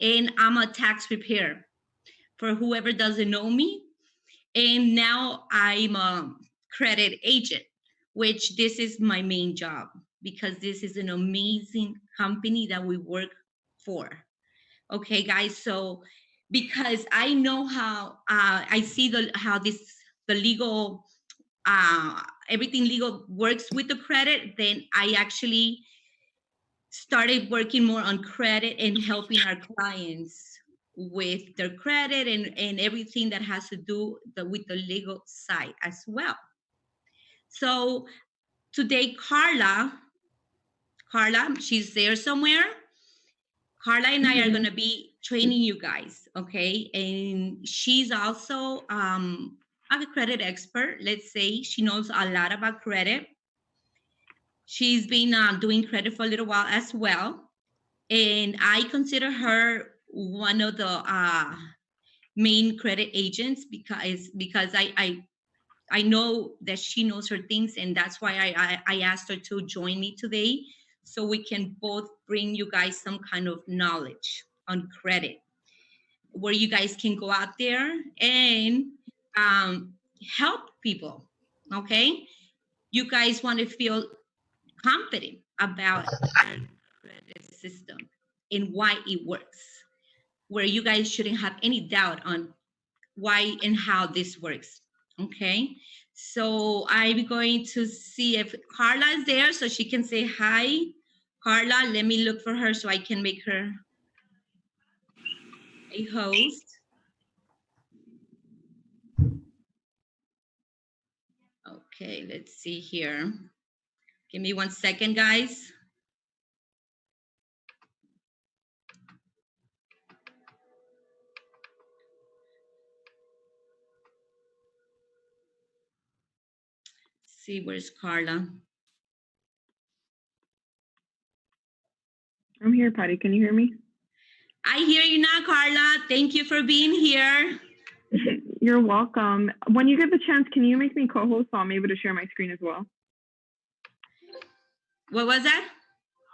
and I'm a tax preparer for whoever doesn't know me. And now I'm a credit agent, which this is my main job because this is an amazing company that we work for. Okay, guys. So because I know how I see how the legal uh, everything legal works with the credit, then I actually started working more on credit and helping our clients with their credit and everything that has to do with the legal side as well. So today, Karla, she's there somewhere. Karla and I are going to be training you guys, okay? And she's also a credit expert. Let's say she knows a lot about credit. She's been doing credit for a little while as well. And I consider her one of the main credit agents because I know that she knows her things, and that's why I asked her to join me today so we can both bring you guys some kind of knowledge on credit where you guys can go out there and help people. Okay, you guys want to feel confident about our credit system and why it works, where you guys shouldn't have any doubt on why and how this works. Okay, so I'm going to see if Karla is there so she can say hi. Karla, let me look for her so I can make her a host. Okay, let's see here. Give me 1 second, guys. See, where's Karla? I'm here, Patty. Can you hear me? I hear you now, Karla. Thank you for being here. You're welcome. When you get the chance, can you make me co-host so I'm able to share my screen as well? What was that?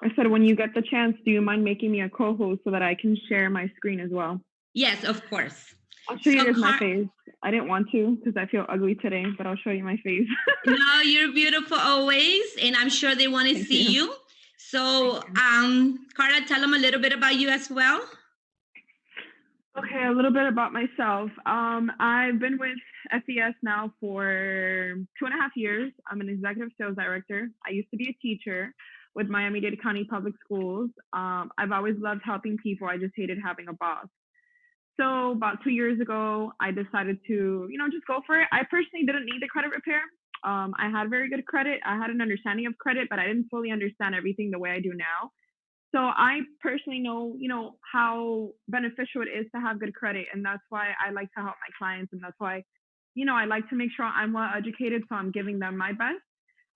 I said, when you get the chance, do you mind making me a co-host so that I can share my screen as well? Yes, of course. I'll show you guys my face. I didn't want to because I feel ugly today, but I'll show you my face. No, you're beautiful always, and I'm sure they want to see you. So, Karla, tell them a little bit about you as well. Okay, a little bit about myself. I've been with FES now for 2.5 years. I'm an executive sales director. I used to be a teacher with Miami-Dade County Public Schools. I've always loved helping people. I just hated having a boss. So about 2 years ago, I decided to, just go for it. I personally didn't need the credit repair. I had very good credit. I had an understanding of credit, but I didn't fully understand everything the way I do now. So I personally know, how beneficial it is to have good credit. And that's why I like to help my clients. And that's why, I like to make sure I'm well educated. So I'm giving them my best.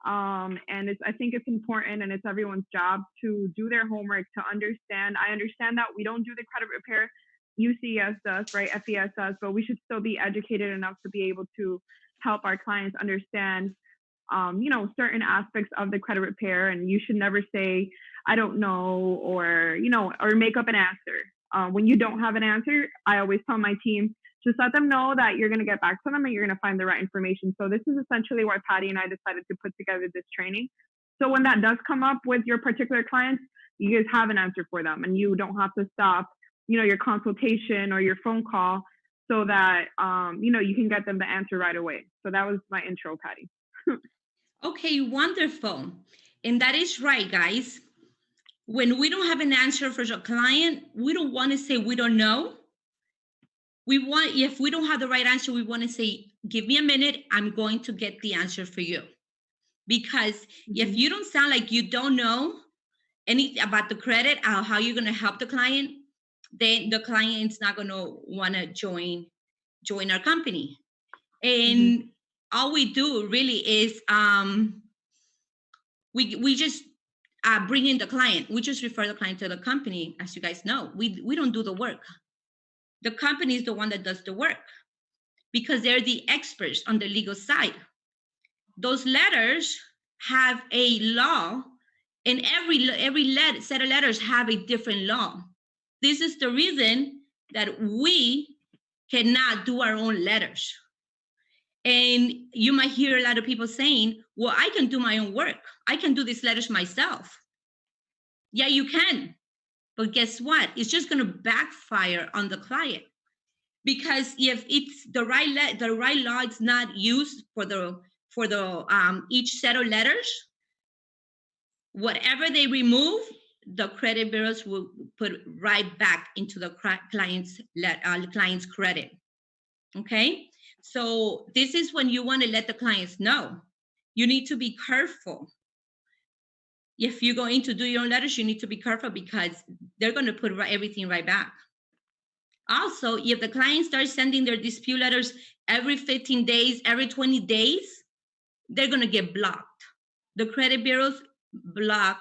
And I think it's important and it's everyone's job to do their homework, to understand. I understand that we don't do the credit repair. UCS does, right? FES does, but we should still be educated enough to be able to help our clients understand, certain aspects of the credit repair. And you should never say, I don't know, or, or make up an answer. When you don't have an answer, I always tell my team, just let them know that you're going to get back to them and you're going to find the right information. So this is essentially why Patty and I decided to put together this training. So when that does come up with your particular clients, you guys have an answer for them and you don't have to stop, your consultation or your phone call so that, you can get them the answer right away. So that was my intro, Patty. Okay, wonderful. And that is right, guys. When we don't have an answer for a client, we don't want to say we don't know. If we don't have the right answer, we want to say, give me a minute, I'm going to get the answer for you. Because if you don't sound like you don't know anything about the credit or how you're going to help the client, then the client's not going to want to join our company. And all we do really is we just bring in the client. We just refer the client to the company. As you guys know, we don't do the work. The company is the one that does the work because they're the experts on the legal side. Those letters have a law, and every set of letters have a different law. This is the reason that we cannot do our own letters. And you might hear a lot of people saying, well, I can do my own work. I can do these letters myself. Yeah, you can. But guess what? It's just going to backfire on the client. Because if it's the right law is not used for the each set of letters, whatever they remove, the credit bureaus will put right back into the client's credit. Okay, so this is when you want to let the clients know. You need to be careful. If you're going to do your own letters, you need to be careful because they're going to put everything right back. Also, if the client starts sending their dispute letters every 15 days, every 20 days, they're going to get blocked. The credit bureaus block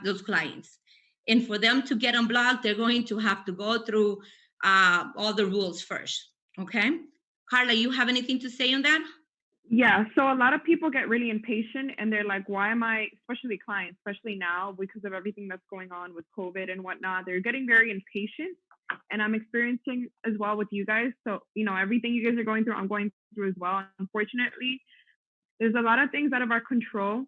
those clients. And for them to get unblocked, they're going to have to go through all the rules first. Okay. Karla, you have anything to say on that? Yeah, so a lot of people get really impatient and they're like, why am I, especially clients, especially now because of everything that's going on with COVID and whatnot, they're getting very impatient. And I'm experiencing as well with you guys. So, everything you guys are going through, I'm going through as well. Unfortunately, there's a lot of things out of our control.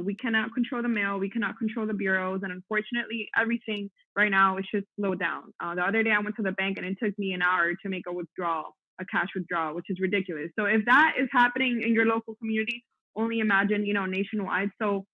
We cannot control the mail, we cannot control the bureaus, and unfortunately, everything right now is just slowed down. The other day, I went to the bank and it took me an hour to make a cash withdrawal, which is ridiculous. So if that is happening in your local community, only imagine, nationwide. So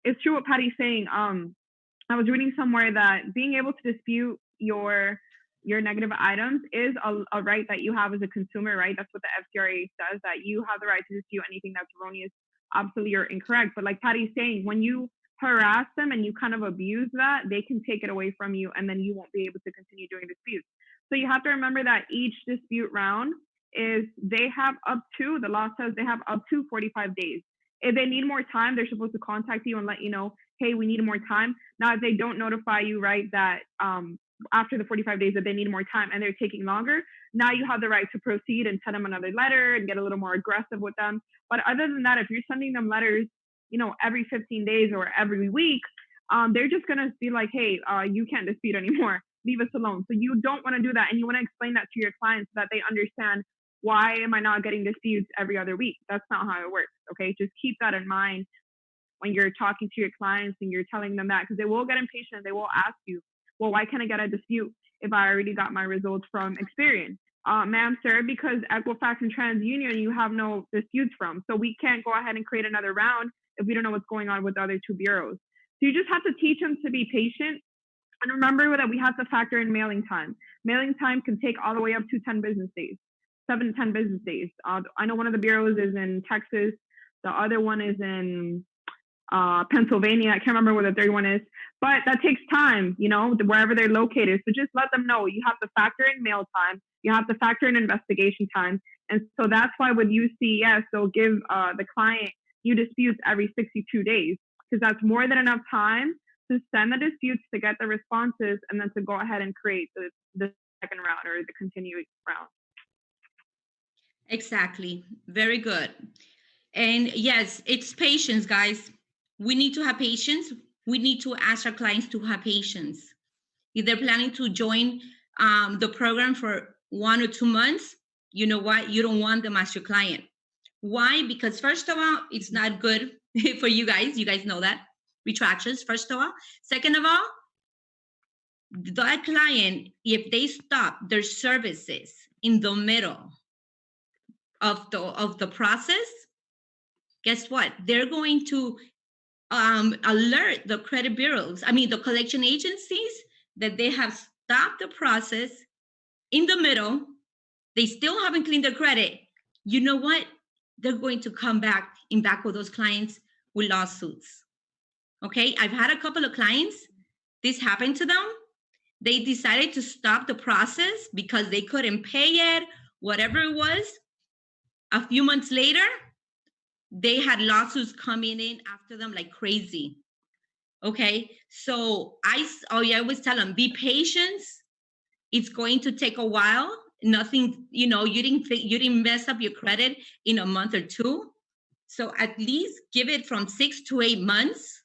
it's true what Patty's saying. I was reading somewhere that being able to dispute your negative items is a right that you have as a consumer, right? That's what the FCRA says, that you have the right to dispute anything that's erroneous, obsolete, or incorrect. But like Patty's saying, when you harass them and you kind of abuse that, they can take it away from you and then you won't be able to continue doing disputes. So you have to remember that each dispute round the law says they have up to 45 days. If they need more time, they're supposed to contact you and let you know, hey, we need more time. Now, if they don't notify you, right, that after the 45 days that they need more time and they're taking longer, now you have the right to proceed and send them another letter and get a little more aggressive with them. But other than that, if you're sending them letters, every 15 days or every week, they're just going to be like, hey, you can't dispute anymore. Leave us alone. So you don't want to do that. And you want to explain that to your clients so that they understand, why am I not getting disputes every other week? That's not how it works. Okay. Just keep that in mind when you're talking to your clients and you're telling them that, because they will get impatient. They will ask you, well, why can't I get a dispute if I already got my results from Experian? Ma'am, sir, because Equifax and TransUnion, you have no disputes from. So we can't go ahead and create another round if we don't know what's going on with the other two bureaus. So you just have to teach them to be patient. And remember that we have to factor in mailing time. Mailing time can take all the way up to 10 business days, 7 to 10 business days. I know one of the bureaus is in Texas. The other one is in Pennsylvania. I can't remember where the third one is, but that takes time, wherever they're located. So just let them know you have to factor in mail time. You have to factor in investigation time. And so that's why with UCES, they'll give the client new disputes every 62 days, because that's more than enough time to send the disputes, to get the responses, and then to go ahead and create the second round or the continuing round. Exactly. Very good. And yes, it's patience, guys. We need to have patience. We need to ask our clients to have patience. If they're planning to join the program for 1 or 2 months, you know what? You don't want them as your client. Why? Because first of all, it's not good for you guys. You guys know that. Retractions, first of all. Second of all, that client, if they stop their services in the middle of the process, guess what? They're going to alert the credit bureaus, the collection agencies, that they have stopped the process in the middle. They still haven't cleaned their credit. You know what? They're going to come back with those clients with lawsuits. Okay, I've had a couple of clients, this happened to them. They decided to stop the process because they couldn't pay it, whatever it was. A few months later, they had lawsuits coming in after them like crazy. Okay, so I always tell them, be patient. It's going to take a while. Nothing, you didn't mess up your credit in a month or two. So at least give it from 6 to 8 months.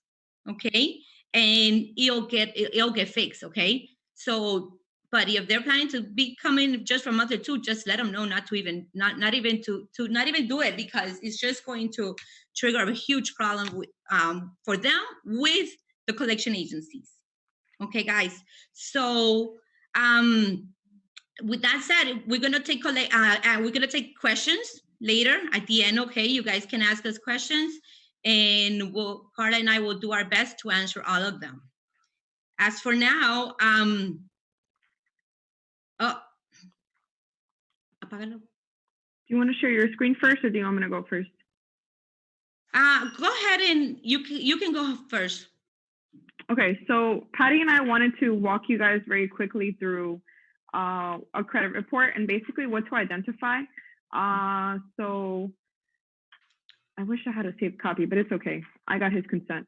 Okay, and it'll get fixed. Okay, so. But if they're planning to be coming just for a month or two, just let them know not to even not even to not even do it, because it's just going to trigger a huge problem with, for them with the collection agencies. Okay, guys. So with that said, we're gonna take we're gonna take questions later at the end. Okay, you guys can ask us questions, and Karla and I will do our best to answer all of them. As for now, oh, apágalo. Do you want to share your screen first, or do you want me to go first? Go ahead, and you can go first. Okay, so Patty and I wanted to walk you guys very quickly through a credit report and basically what to identify. So I wish I had a saved copy, but it's okay. I got his consent.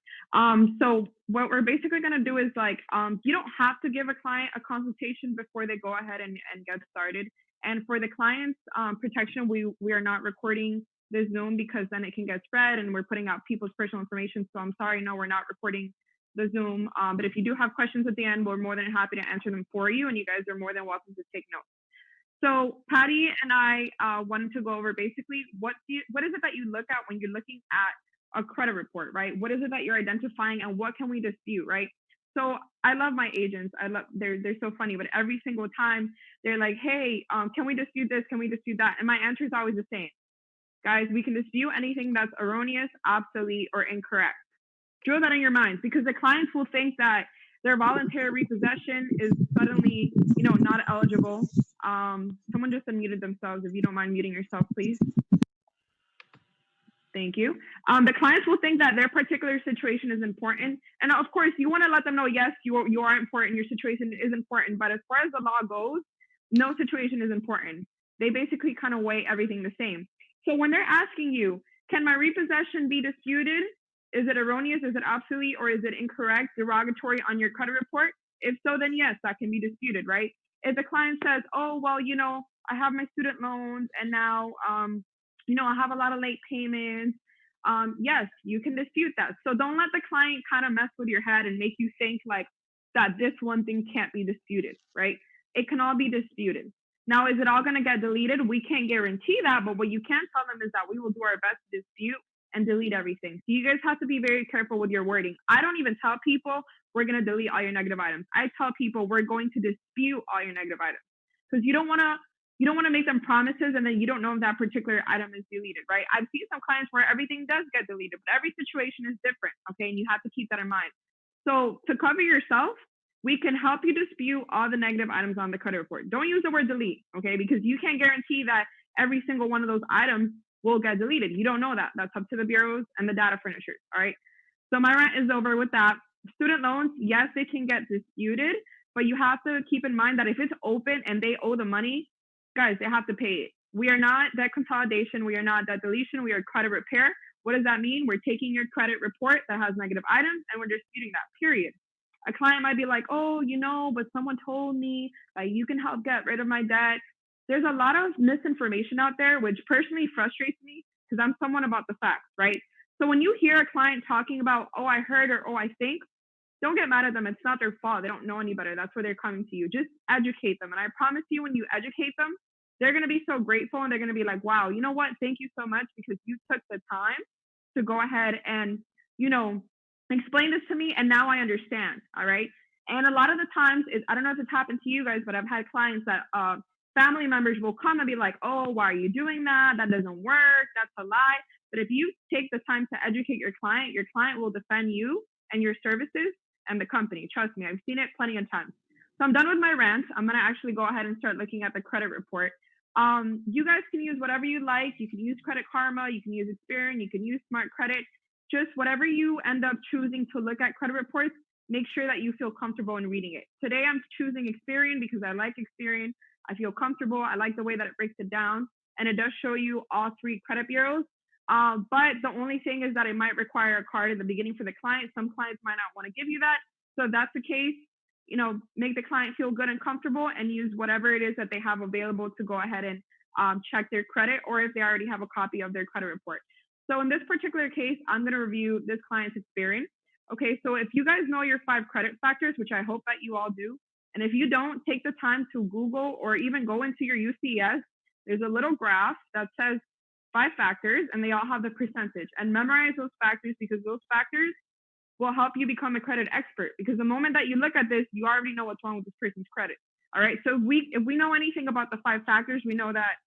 So what we're basically going to do is like, you don't have to give a client a consultation before they go ahead and get started. And for the client's protection, we are not recording the Zoom, because then it can get spread and we're putting out people's personal information. So I'm sorry, no, we're not recording the Zoom. But if you do have questions at the end, we're more than happy to answer them for you, and you guys are more than welcome to take notes. So Patty and I wanted to go over basically what is it that you look at when you're looking at a credit report, right? What is it that you're identifying, and what can we dispute, right? So I love my agents. They're so funny, but every single time they're like, hey, can we dispute this? Can we dispute that? And my answer is always the same. Guys, we can dispute anything that's erroneous, obsolete, or incorrect. Drill that in your minds, because the clients will think that their voluntary repossession is suddenly, not eligible. Someone just unmuted themselves. If you don't mind muting yourself, please. Thank you. The clients will think that their particular situation is important. And of course, you want to let them know, yes, you are important. Your situation is important. But as far as the law goes, no situation is important. They basically kind of weigh everything the same. So when they're asking you, can my repossession be disputed? Is it erroneous? Is it obsolete? Or is it incorrect, derogatory on your credit report? If so, then yes, that can be disputed, right? If the client says, oh, well, I have my student loans, and now, I have a lot of late payments, yes, you can dispute that. So don't let the client kind of mess with your head and make you think like that this one thing can't be disputed, right? It can all be disputed. Now, is it all going to get deleted? We can't guarantee that, but what you can tell them is that we will do our best to dispute and delete everything. So you guys have to be very careful with your wording. I don't even tell people we're going to delete all your negative items. I tell people we're going to dispute all your negative items, because you don't want to make them promises and then you don't know if that particular item is deleted, right? I've seen some clients where everything does get deleted, but every situation is different, okay? And you have to keep that in mind. So to cover yourself, we can help you dispute all the negative items on the credit report. Don't use the word delete, okay? Because you can't guarantee that every single one of those items will get deleted. You don't know that. That's up to the bureaus and the data furnishers, all right? So my rant is over with that. Student loans, yes, they can get disputed, but you have to keep in mind that if it's open and they owe the money, guys, they have to pay it. We are not debt consolidation. We are not debt deletion. We are credit repair. What does that mean? We're taking your credit report that has negative items and we're disputing that, period. A client might be like, oh, but someone told me that you can help get rid of my debt. There's a lot of misinformation out there, which personally frustrates me because I'm someone about the facts, right? So when you hear a client talking about, oh, I heard, or oh, I think, don't get mad at them. It's not their fault. They don't know any better. That's where they're coming to you. Just educate them. And I promise you, when you educate them, they're going to be so grateful and they're going to be like, wow, you know what? Thank you so much, because you took the time to go ahead and, explain this to me. And now I understand. All right. And a lot of the times, I don't know if it's happened to you guys, but I've had clients that family members will come and be like, oh, why are you doing that? That doesn't work. That's a lie. But if you take the time to educate your client will defend you and your services and the company. Trust me, I've seen it plenty of times. So I'm done with my rant. I'm going to actually go ahead and start looking at the credit report. You guys can use whatever you like. You can use Credit Karma. You can use Experian. You can use Smart Credit. Just whatever you end up choosing to look at credit reports, make sure that you feel comfortable in reading it. Today, I'm choosing Experian because I like Experian. I feel comfortable. I like the way that it breaks it down. And it does show you all 3 credit bureaus. But the only thing is that it might require a card at the beginning for the client. Some clients might not want to give you that. So if that's the case, make the client feel good and comfortable and use whatever it is that they have available to go ahead and check their credit, or if they already have a copy of their credit report. So in this particular case, I'm going to review this client's Experian. Okay, so if you guys know your 5 credit factors, which I hope that you all do, and if you don't, take the time to Google or even go into your UCS. There's a little graph that says 5 factors, and they all have the percentage. And memorize those factors, because those factors will help you become a credit expert. Because the moment that you look at this, you already know what's wrong with this person's credit. All right. So if we know anything about the 5 factors, we know that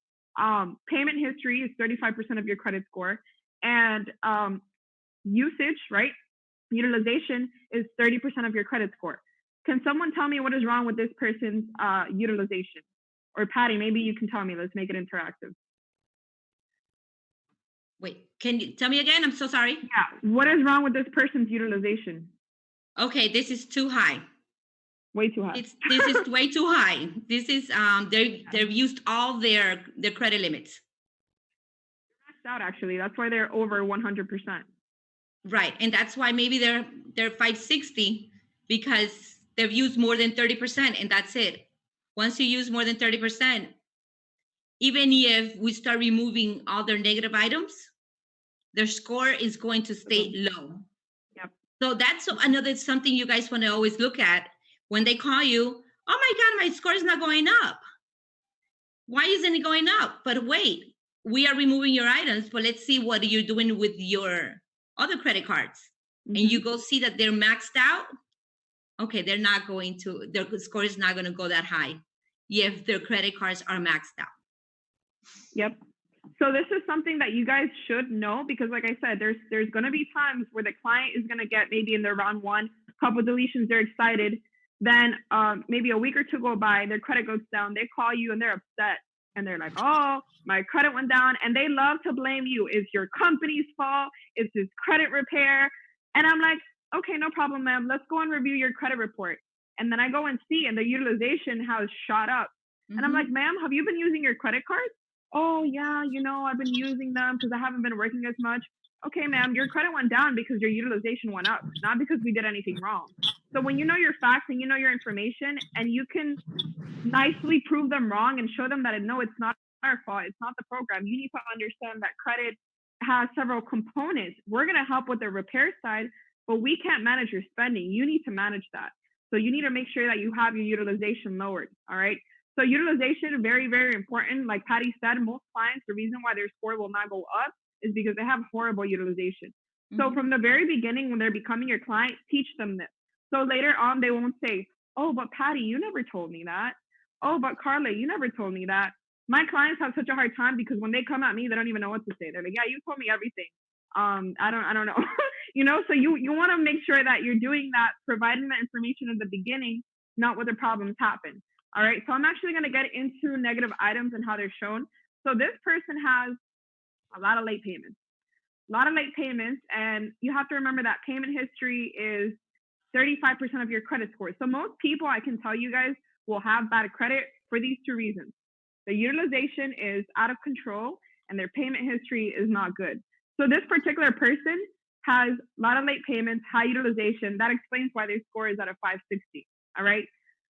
payment history is 35% of your credit score, and usage, right? Utilization is 30% of your credit score. Can someone tell me what is wrong with this person's utilization? Or Patty, maybe you can tell me. Let's make it interactive. Wait, can you tell me again? I'm so sorry. Yeah. What is wrong with this person's utilization? Okay, this is too high. Way too high. This is way too high. This is they've used all their credit limits. Maxed out, actually. That's why they're over 100%. Right, and that's why maybe they're 560, because they've used more than 30%, and that's it. Once you use more than 30%, even if we start removing all their negative items, their score is going to stay low. Yep. So that's another something you guys want to always look at when they call you. Oh my God, my score is not going up. Why isn't it going up? But wait, we are removing your items, but let's see what you're doing with your other credit cards. Mm-hmm. And you go see that they're maxed out. Okay, their score is not going to go that high if their credit cards are maxed out. Yep. So this is something that you guys should know, because like I said, there's going to be times where the client is going to get maybe in their round 1, couple deletions, they're excited. Then maybe a week or two go by, their credit goes down. They call you and they're upset. And they're like, oh, my credit went down. And they love to blame you. It's your company's fault. It's this credit repair. And I'm like, okay, no problem, ma'am. Let's go and review your credit report. And then I go and see, and the utilization has shot up. Mm-hmm. And I'm like, ma'am, have you been using your credit cards? Oh, yeah, I've been using them because I haven't been working as much. Okay, ma'am, your credit went down because your utilization went up, not because we did anything wrong. So when you know your facts and you know your information, and you can nicely prove them wrong and show them that, no, it's not our fault, it's not the program. You need to understand that credit has several components. We're going to help with the repair side, but we can't manage your spending. You need to manage that. So you need to make sure that you have your utilization lowered, all right? So utilization, very, very important. Like Patty said, most clients, the reason why their score will not go up is because they have horrible utilization. Mm-hmm. So from the very beginning, when they're becoming your client, teach them this. So later on, they won't say, oh, but Patty, you never told me that. Oh, but Karla, you never told me that. My clients have such a hard time because when they come at me, they don't even know what to say. They're like, yeah, you told me everything. I don't know. So you want to make sure that you're doing that, providing that information in the beginning, not when the problems happen. All right. So I'm actually going to get into negative items and how they're shown. So this person has a lot of late payments. And you have to remember that payment history is 35% of your credit score. So most people, I can tell you guys, will have bad credit for these 2 reasons. The utilization is out of control and their payment history is not good. So this particular person has a lot of late payments, high utilization. That explains why their score is at a 560. All right.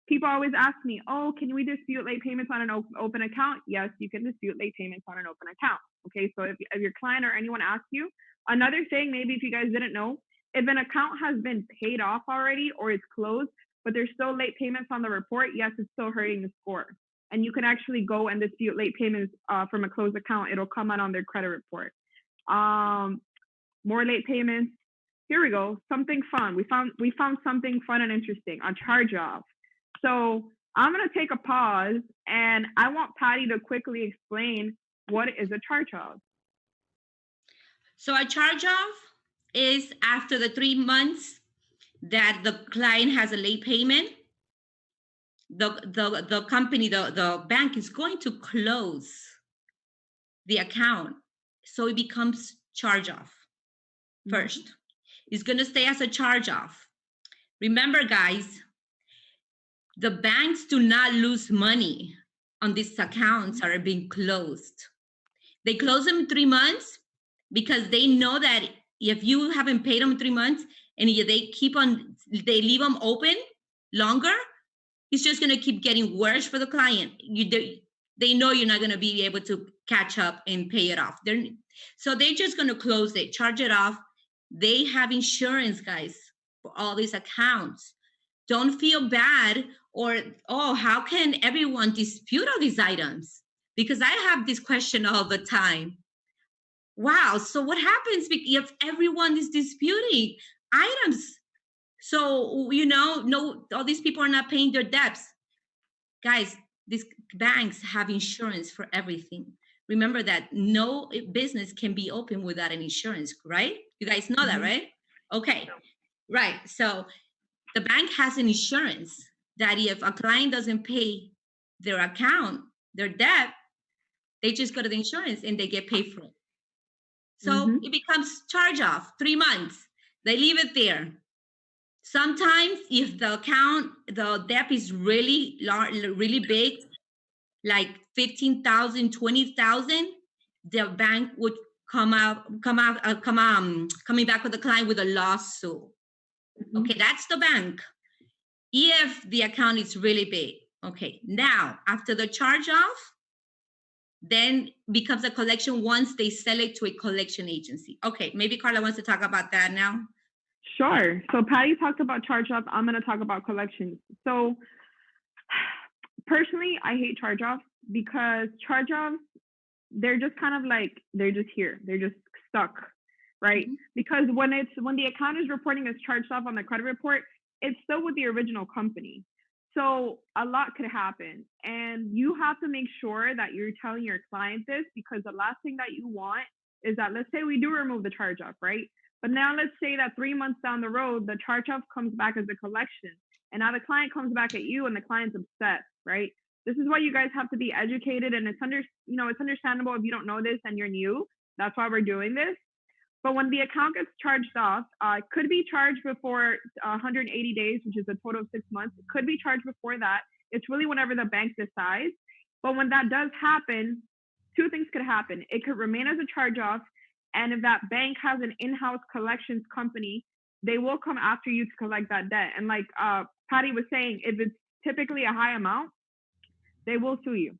People always ask me, oh, can we dispute late payments on an open account? Yes, you can dispute late payments on an open account. Okay, so if your client or anyone asks you, another thing, maybe if you guys didn't know, if an account has been paid off already or it's closed, but there's still late payments on the report, yes, it's still hurting the score. And you can actually go and dispute late payments from a closed account. It'll come out on their credit report. More late payments. Here we go. Something fun. We found something fun and interesting on charge-off. So I'm going to take a pause, and I want Patty to quickly explain what is a charge-off. So a charge-off is after the 3 months that the client has a late payment, the company, the bank is going to close the account. So it becomes charge-off first. Mm-hmm. It's going to stay as a charge-off. Remember, guys, the banks do not lose money on these accounts that are being closed. They close them 3 months because they know that if you haven't paid them 3 months and if they leave them open longer, it's just going to keep getting worse for the client. They know you're not going to be able to catch up and pay it off. So they're just going to close it, charge it off. They have insurance, guys. for all these accounts. Don't feel bad or, oh, how can everyone dispute all these items? Because I have this question all the time. Wow, so what happens if everyone is disputing items? So, no, all these people are not paying their debts. Guys, these banks have insurance for everything. Remember that no business can be open without an insurance, right? You guys know that, right? Okay, right. So the bank has an insurance that if a client doesn't pay their account, their debt, they just go to the insurance and they get paid for it. So it becomes charge off 3 months. They leave it there. Sometimes if the debt is really large, really big, like 15,000, 20,000, the bank would coming back with the client with a lawsuit. Okay, that's the bank. If the account is really big. Okay, now after the charge off, then becomes a collection once they sell it to a collection agency. Okay, maybe Karla wants to talk about that now. Sure. So Patty talked about charge-offs. I'm going to talk about collections. So personally, I hate charge-offs because charge-offs, they're just kind of like, they're just here. They're just stuck, right? Because when the account is reporting as charged off on the credit report, it's still with the original company. So a lot could happen. And you have to make sure that you're telling your client this, because the last thing that you want is that, let's say we do remove the charge-off, right? But now let's say that 3 months down the road, the charge-off comes back as a collection. And now the client comes back at you and the client's upset, right? This is why you guys have to be educated, and it's understandable if you don't know this and you're new. That's why we're doing this. But when the account gets charged off, it could be charged before 180 days, which is a total of 6 months. It could be charged before that. It's really whenever the bank decides. But when that does happen, two things could happen. It could remain as a charge-off, and if that bank has an in-house collections company, they will come after you to collect that debt. And like Patty was saying, if it's typically a high amount, they will sue you.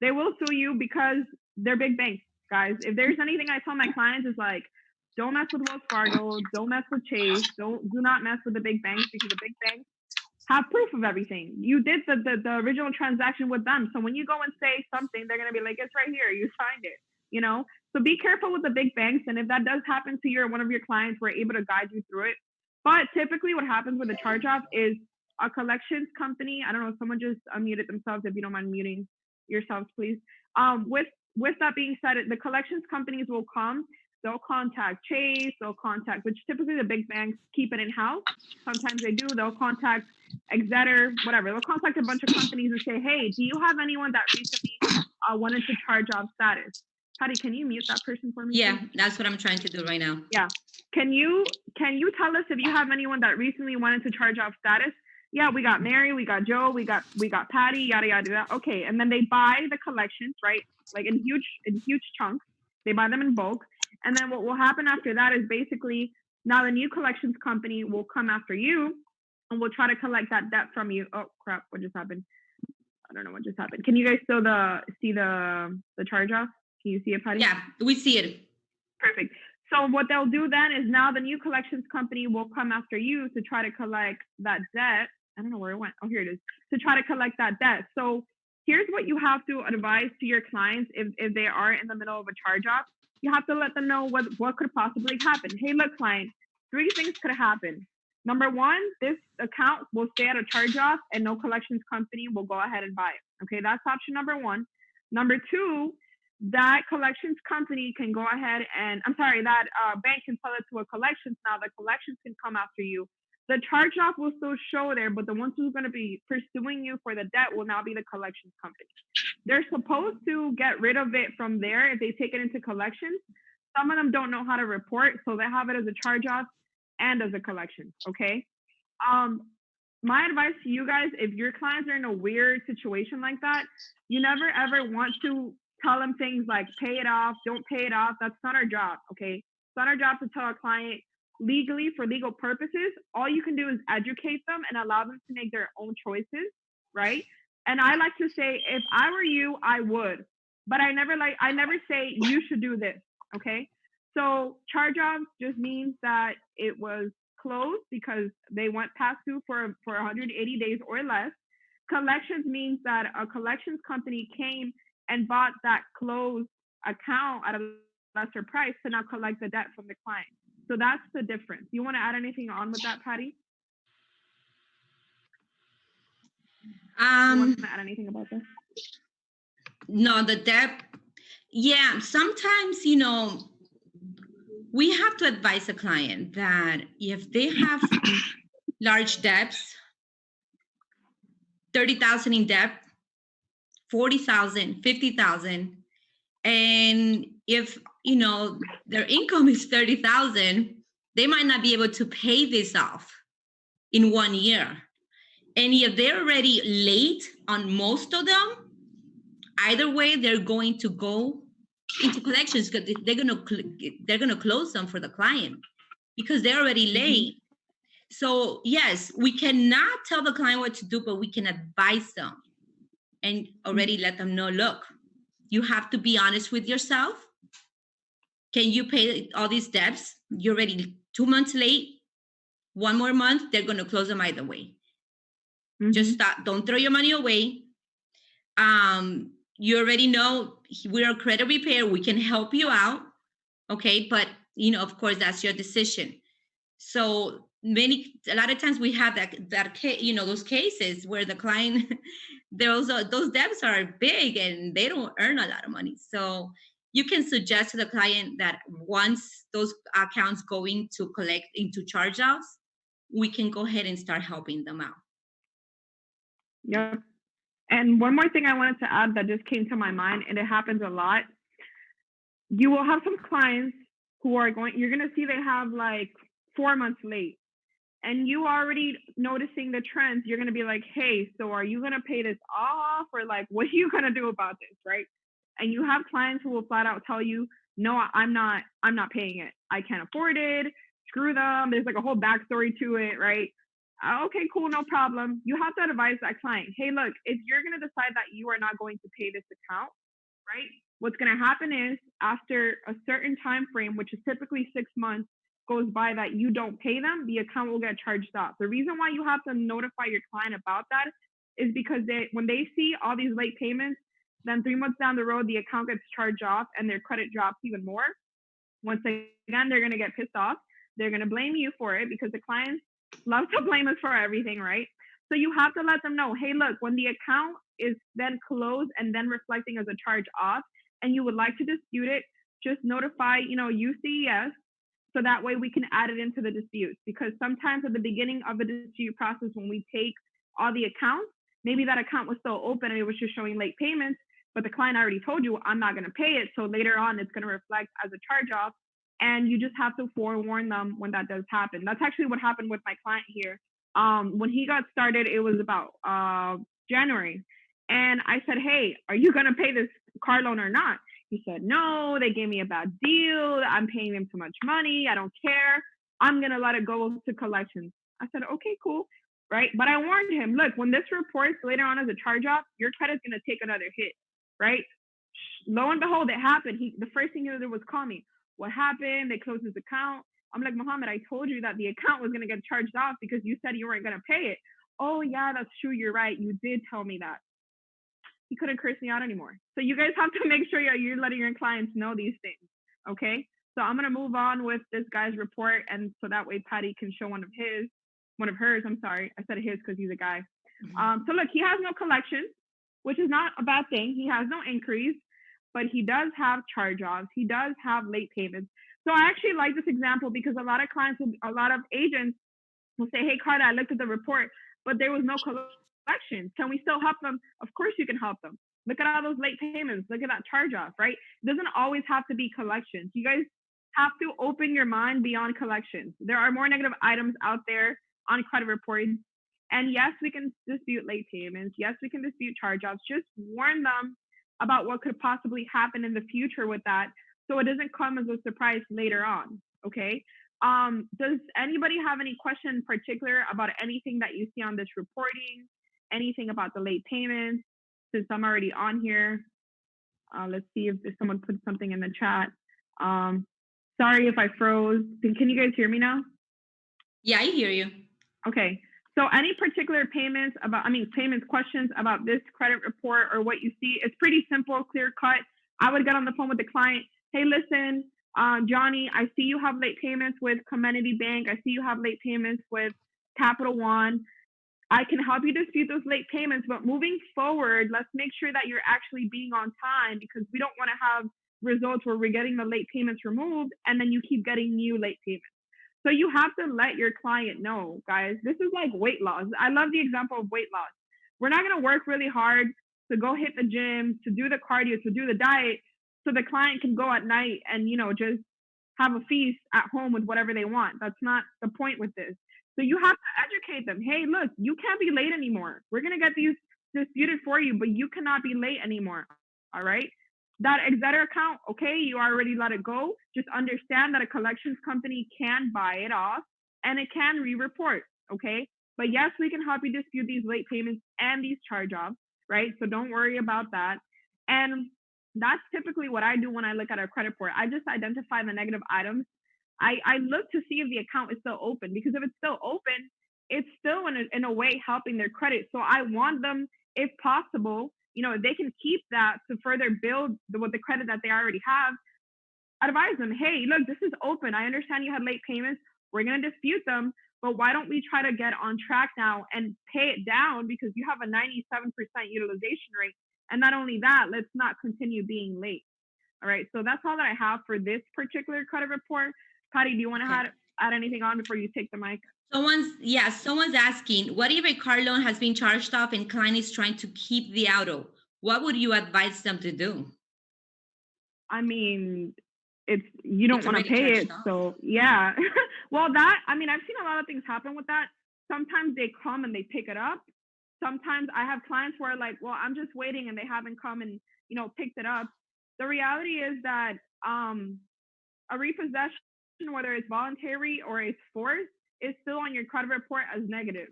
They will sue you because they're big banks, guys. If there's anything I tell my clients is like, don't mess with Wells Fargo, don't mess with Chase, do not mess with the big banks, because the big banks have proof of everything. You did the original transaction with them. So when you go and say something, they're gonna be like, it's right here, you signed it, you know? So be careful with the big banks. And if that does happen to you or one of your clients, we're able to guide you through it. But typically what happens with a charge-off is a collections company, I don't know, someone just unmuted themselves. If you don't mind muting yourselves, please. With that being said, the collections companies will come, they'll contact Chase, they'll contact, which typically the big banks keep it in-house. Sometimes they do, they'll contact Exeter, whatever. They'll contact a bunch of companies and say, hey, do you have anyone that recently wanted to charge off status? Patty, can you mute that person for me? Yeah, please? that's what I'm trying to do right now. Yeah. Can you tell us if you have anyone that recently wanted to charge off status? Yeah, we got Mary, we got Joe, we got Patty, yada yada yada. Okay, and then they buy the collections, right? Like in huge chunks. They buy them in bulk, and then what will happen after that is basically now the new collections company will come after you, and will try to collect that debt from you. Oh crap! What just happened? I don't know what just happened. Can you guys still see the charge off? Can you see it, Patty? Yeah, we see it. Perfect. So what they'll do then is now the new collections company will come after you to try to collect that debt. I don't know where it went. Oh, here it is. To try to collect that debt. So here's what you have to advise to your clients if they are in the middle of a charge-off. You have to let them know what could possibly happen. Hey, look, client, 3 things could happen. Number 1, this account will stay at a charge-off and no collections company will go ahead and buy it. Okay, that's option number 1. Number 2, that collections company can go ahead and, that bank can sell it to a collections. Now the collections can come after you. The charge-off will still show there, but the ones who's going to be pursuing you for the debt will now be the collections company. They're supposed to get rid of it from there if they take it into collections. Some of them don't know how to report, so they have it as a charge-off and as a collection, okay? My advice to you guys, if your clients are in a weird situation like that, you never ever want to tell them things like pay it off, don't pay it off. That's not our job, okay? It's not our job to tell a client legally for legal purposes. All you can do is educate them and allow them to make their own choices, right? And I like to say, if I were you, I would, but I never say you should do this, okay? So charge-off just means that it was closed because they went past due for 180 days or less. Collections means that a collections company came and bought that closed account at a lesser price to now collect the debt from the client. So that's the difference. You want to add anything on with that, Patty? You want to add anything about that? No, the debt. Yeah, sometimes, we have to advise a client that if they have large debts, 30,000 in debt, 40,000, 50,000, and if, their income is 30,000, they might not be able to pay this off in 1 year. And if they're already late on most of them, either way, they're going to go into collections because they're gonna close them for the client because they're already late. So yes, we cannot tell the client what to do, but we can advise them and already let them know, look, you have to be honest with yourself. Can you pay all these debts? You're already 2 months late. 1 more month, they're gonna close them either way. Just stop. Don't throw your money away. You already know we're a credit repair. We can help you out. Okay. But, of course, that's your decision. So a lot of times we have those cases where the client, those debts are big and they don't earn a lot of money. So you can suggest to the client that once those accounts go into charge-offs, we can go ahead and start helping them out. Yep. And one more thing I wanted to add that just came to my mind, and it happens a lot. You will have some clients who are you're going to see they have like 4 months late, and you already noticing the trends. You're going to be like, hey, so are you going to pay this off, or like, what are you going to do about this, right? And you have clients who will flat out tell you, no, I'm not paying it. I can't afford it. Screw them. There's like a whole backstory to it, right? Okay, cool, no problem. You have to advise that client, hey, look, if you're going to decide that you are not going to pay this account, right? What's going to happen is after a certain time frame, which is typically 6 months, goes by that you don't pay them, the account will get charged off. The reason why you have to notify your client about that is because when they see all these late payments, then 3 months down the road, the account gets charged off and their credit drops even more. Once again, they're going to get pissed off. They're going to blame you for it because the clients love to blame us for everything, right? So you have to let them know, hey, look, when the account is then closed and then reflecting as a charge off, and you would like to dispute it, just notify, UCES, so that way we can add it into the disputes. Because sometimes at the beginning of the dispute process, when we take all the accounts, maybe that account was still open and it was just showing late payments, but the client already told you, I'm not going to pay it. So later on, it's going to reflect as a charge off. And you just have to forewarn them when that does happen. That's actually what happened with my client here. When he got started, it was about January. And I said, hey, are you going to pay this car loan or not? He said, no, they gave me a bad deal. I'm paying them too much money. I don't care. I'm going to let it go to collections. I said, okay, cool. Right. But I warned him, look, when this reports later on as a charge off, your credit's going to take another hit. Right. Lo and behold, it happened. The first thing he did was call me. What happened? They closed his account. I'm like, Muhammad, I told you that the account was going to get charged off because you said you weren't going to pay it. Oh, yeah, that's true. You're right. You did tell me that. He couldn't curse me out anymore. So you guys have to make sure you're letting your clients know these things. Okay. So I'm going to move on with this guy's report. And so that way Patty can show one of hers. I'm sorry. I said his because he's a guy. So look, he has no collections, which is not a bad thing. He has no increase. But he does have charge-offs. He does have late payments. So I actually like this example because a lot of agents will say, hey, Karla, I looked at the report, but there was no collections. Can we still help them? Of course you can help them. Look at all those late payments. Look at that charge-off, right? It doesn't always have to be collections. You guys have to open your mind beyond collections. There are more negative items out there on credit reporting. And yes, we can dispute late payments. Yes, we can dispute charge-offs. Just warn them about what could possibly happen in the future with that, so it doesn't come as a surprise later on, okay? Does anybody have any question in particular about anything that you see on this reporting, anything about the late payments, since I'm already on here? Let's see if someone put something in the chat. Sorry if I froze. Can you guys hear me now? Yeah, I hear you. Okay. So any particular payments questions about this credit report or what you see, it's pretty simple, clear cut. I would get on the phone with the client. Hey, listen, Johnny, I see you have late payments with Community Bank. I see you have late payments with Capital One. I can help you dispute those late payments, but moving forward, let's make sure that you're actually being on time, because we don't want to have results where we're getting the late payments removed and then you keep getting new late payments. So you have to let your client know, guys. This is like weight loss. I love the example of weight loss. We're not going to work really hard to go hit the gym, to do the cardio, to do the diet, so the client can go at night and, just have a feast at home with whatever they want. That's not the point with this. So you have to educate them. Hey, look, you can't be late anymore. We're going to get these disputed for you, but you cannot be late anymore. All right. That Exeter account, okay, you already let it go. Just understand that a collections company can buy it off and it can re-report, okay? But yes, we can help you dispute these late payments and these charge-offs, right? So don't worry about that. And that's typically what I do when I look at a credit report. I just identify the negative items. I look to see if the account is still open, because if it's still open, it's still in a way helping their credit. So I want them, if possible, if they can keep that to further build with the credit that they already have, advise them, hey, look, this is open. I understand you had late payments. We're going to dispute them, but why don't we try to get on track now and pay it down, because you have a 97% utilization rate. And not only that, let's not continue being late. All right. So that's all that I have for this particular credit report. Patty, do you want to add anything on before you take the mic? Someone's asking, what if a car loan has been charged off and client is trying to keep the auto? What would you advise them to do? I mean, you don't want to pay it. So yeah. Well, I've seen a lot of things happen with that. Sometimes they come and they pick it up. Sometimes I have clients where like, well, I'm just waiting and they haven't come and, picked it up. The reality is that a repossession, whether it's voluntary or it's forced, is still on your credit report as negative.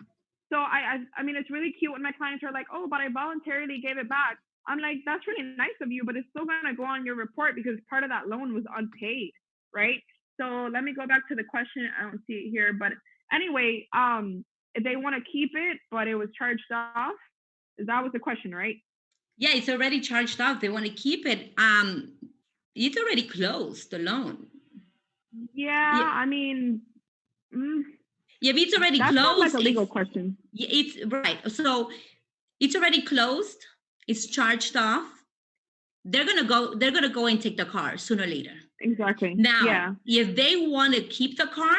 So I mean, it's really cute when my clients are like, oh, but I voluntarily gave it back. I'm like, that's really nice of you, but it's still going to go on your report because part of that loan was unpaid, right? So let me go back to the question. I don't see it here, but anyway, if they want to keep it, but it was charged off, that was the question, right? Yeah, it's already charged off. They want to keep it. It's already closed, the loan. Yeah. I mean, yeah, if it's already closed, not like a legal question. It's right. So it's already closed. It's charged off. They're gonna go and take the car sooner or later. Exactly. Now, if they want to keep the car,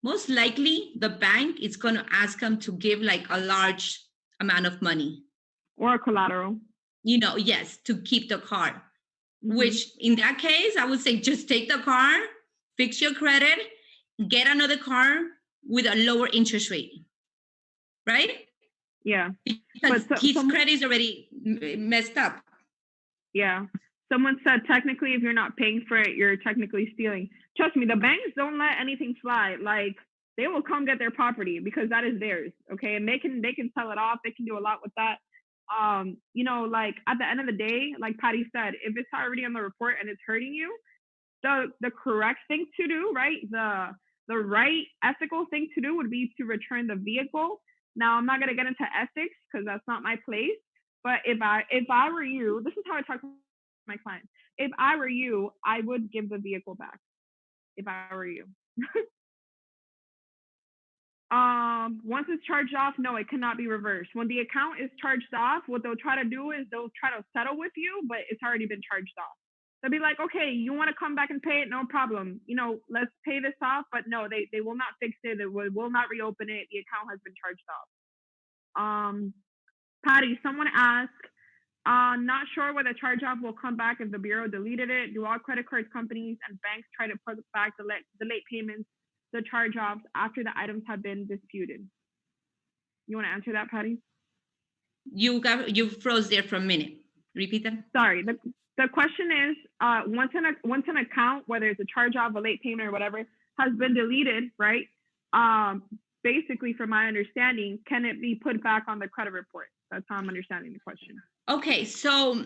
most likely the bank is gonna ask them to give like a large amount of money or collateral. Yes, to keep the car. Mm-hmm. Which in that case, I would say just take the car, fix your credit, get another car with a lower interest rate, right? Yeah. Because his credit is already messed up. Yeah. Someone said, technically, if you're not paying for it, you're technically stealing. Trust me, the banks don't let anything slide. Like, they will come get their property because that is theirs, okay? And they can sell it off. They can do a lot with that. Like, at the end of the day, like Patty said, if it's already on the report and it's hurting you, the correct thing to do, right? The right ethical thing to do would be to return the vehicle. Now, I'm not going to get into ethics because that's not my place. But if I were you, this is how I talk to my clients. If I were you, I would give the vehicle back. If I were you. Once it's charged off, no, it cannot be reversed. When the account is charged off, what they'll try to do is they'll try to settle with you, but it's already been charged off. They'll be like, okay, you want to come back and pay it? No problem. Let's pay this off. But no, they will not fix it. They will not reopen it. The account has been charged off. Patty, someone asked, not sure whether charge-off will come back if the bureau deleted it. Do all credit card companies and banks try to put back the late payments, the charge-offs after the items have been disputed? You want to answer that, Patty? You froze there for a minute. Repeat that. Sorry. The question is, once an account, whether it's a charge-off, a late payment, or whatever, has been deleted, right? Basically, from my understanding, can it be put back on the credit report? That's how I'm understanding the question. Okay, so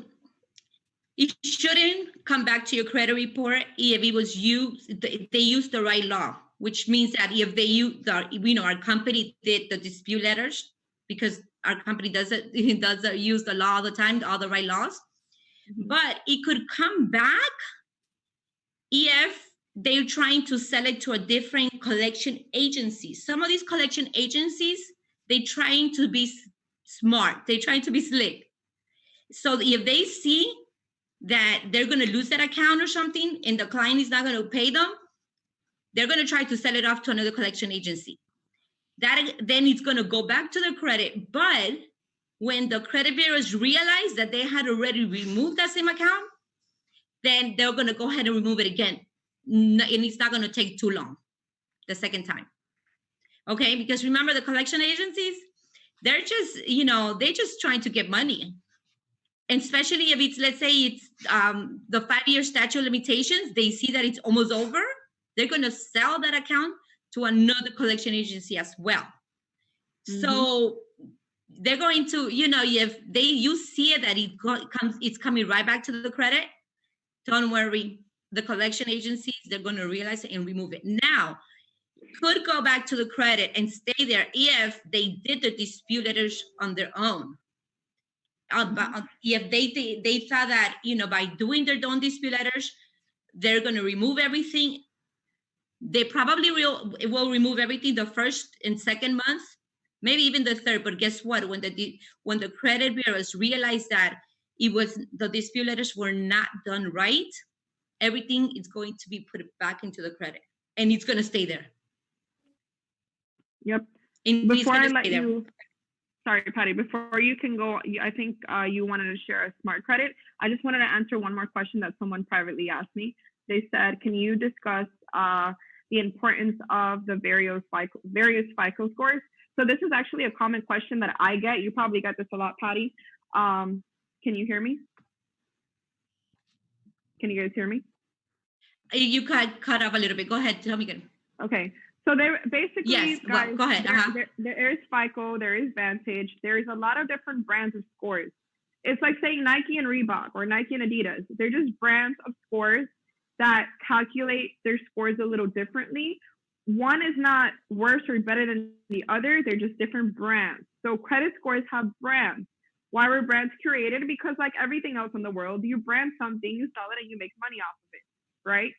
it shouldn't come back to your credit report if it was used. They used the right law. which means that if they use our company did the dispute letters, because our company does use the law all the time, all the right laws. Mhm. But it could come back if they're trying to sell it to a different collection agency. Some of these collection agencies, they're trying to be smart. They're trying to be slick. So if they see that they're going to lose that account or something and the client is not going to pay them, they're going to try to sell it off to another collection agency. That then it's going to go back to the credit. But when the credit bureaus realize that they had already removed that same account, then they're going to go ahead and remove it again. And it's not going to take too long the second time. Okay, because remember, the collection agencies, they're just, they're just trying to get money. And especially if it's, let's say it's the 5-year statute of limitations, they see that it's almost over, they're going to sell that account to another collection agency as well. Mm-hmm. So they're going to, if you see it that it's coming right back to the credit, don't worry. The collection agencies, they're going to realize it and remove it. Now, could go back to the credit and stay there if they did the dispute letters on their own. If they thought that, by doing their own dispute letters, they're going to remove everything. They probably will remove everything the first and second month, maybe even the third. But guess what? When the credit bureaus realized that the dispute letters were not done right, everything is going to be put back into the credit, and it's going to stay there. Yep. Before I let you, sorry, Patty, before you can go, I think you wanted to share a smart credit. I just wanted to answer one more question that someone privately asked me. They said, can you discuss the importance of the various FICO scores? So this is actually a common question that I get. You probably get this a lot, Patty. Can you hear me? Can you guys hear me? You cut off a little bit. Go ahead. Tell me again. Okay. So there basically, yes, guys, go ahead. There is FICO, there is Vantage. There is a lot of different brands of scores. It's like saying Nike and Reebok or Nike and Adidas. They're just brands of scores that calculate their scores a little differently. One is not worse or better than the other. They're just different brands. So credit scores have brands. Why were brands created? Because like everything else in the world, you brand something, you sell it, and you make money off of it, right?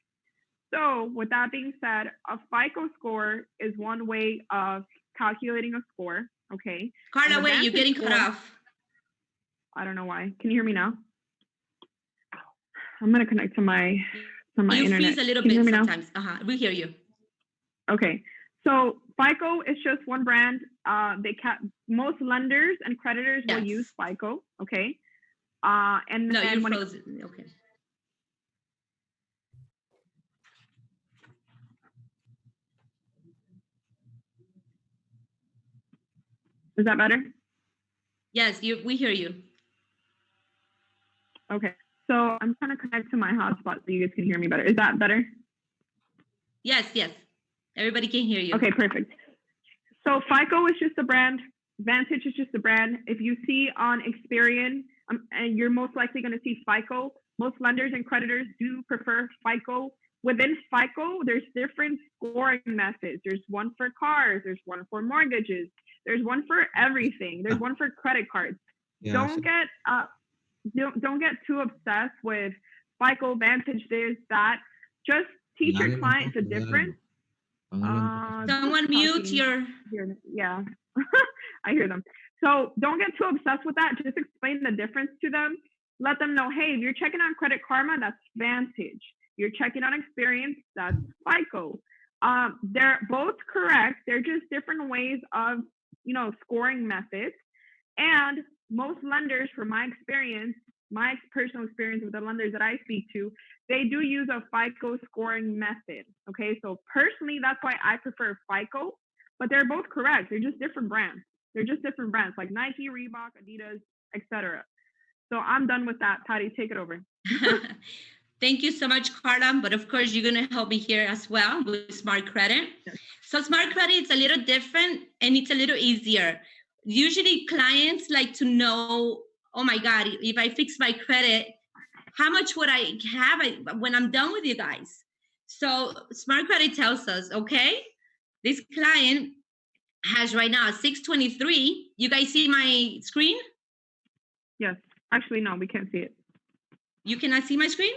So with that being said, a FICO score is one way of calculating a score, okay? Karla, wait, you're getting cut off. I don't know why. Can you hear me now? I'm going to connect to my internet. You freeze a little bit sometimes. We hear you. Okay. So FICO is just one brand. Most lenders and creditors will use FICO, okay? And no, then you froze it. Okay. Is that better? Yes, we hear you. Okay. So I'm trying to connect to my hotspot so you guys can hear me better. Is that better? Yes. Everybody can hear you. Okay, perfect. So FICO is just a brand. Vantage is just a brand. If you see on Experian, and you're most likely going to see FICO, most lenders and creditors do prefer FICO. Within FICO, there's different scoring methods. There's one for cars. There's one for mortgages. There's one for everything. There's one for credit cards. Yeah, don't get too obsessed with FICO, Vantage, this, that. Just teach your client the difference. Someone mute your... Yeah, I hear them. So don't get too obsessed with that. Just explain the difference to them. Let them know, hey, if you're checking on Credit Karma, that's Vantage. You're checking on Experience, that's FICO. They're both correct. They're just different ways of, scoring methods. And most lenders, from my experience, my personal experience with the lenders that I speak to, they do use a FICO scoring method. Okay, so personally, that's why I prefer FICO, but they're both correct. They're just different brands. They're just different brands like Nike, Reebok, Adidas, etc. So I'm done with that. Patty, take it over. Thank you so much, Karla. But of course, you're going to help me here as well with Smart Credit. Yes. So Smart Credit, it's a little different and it's a little easier. Usually clients like to know, oh my God, if I fix my credit, how much would I have when I'm done with you guys? So Smart Credit tells us, okay, this client has right now 623. You guys see my screen? Yes. Actually, no, we can't see it. You cannot see my screen?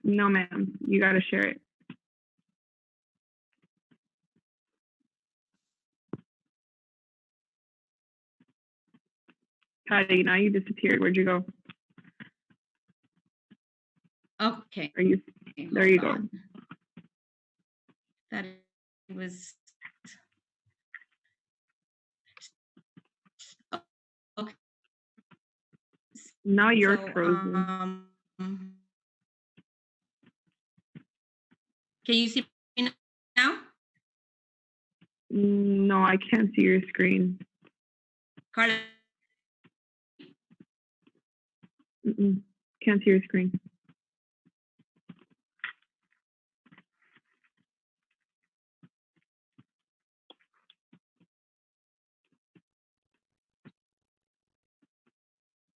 No, ma'am. You got to share it. Patty, now you disappeared. Where'd you go? Okay. Are you? There you go. That was okay. Now you're So, frozen. can you see me now? No, I can't see your screen. Karla? Can't see your screen.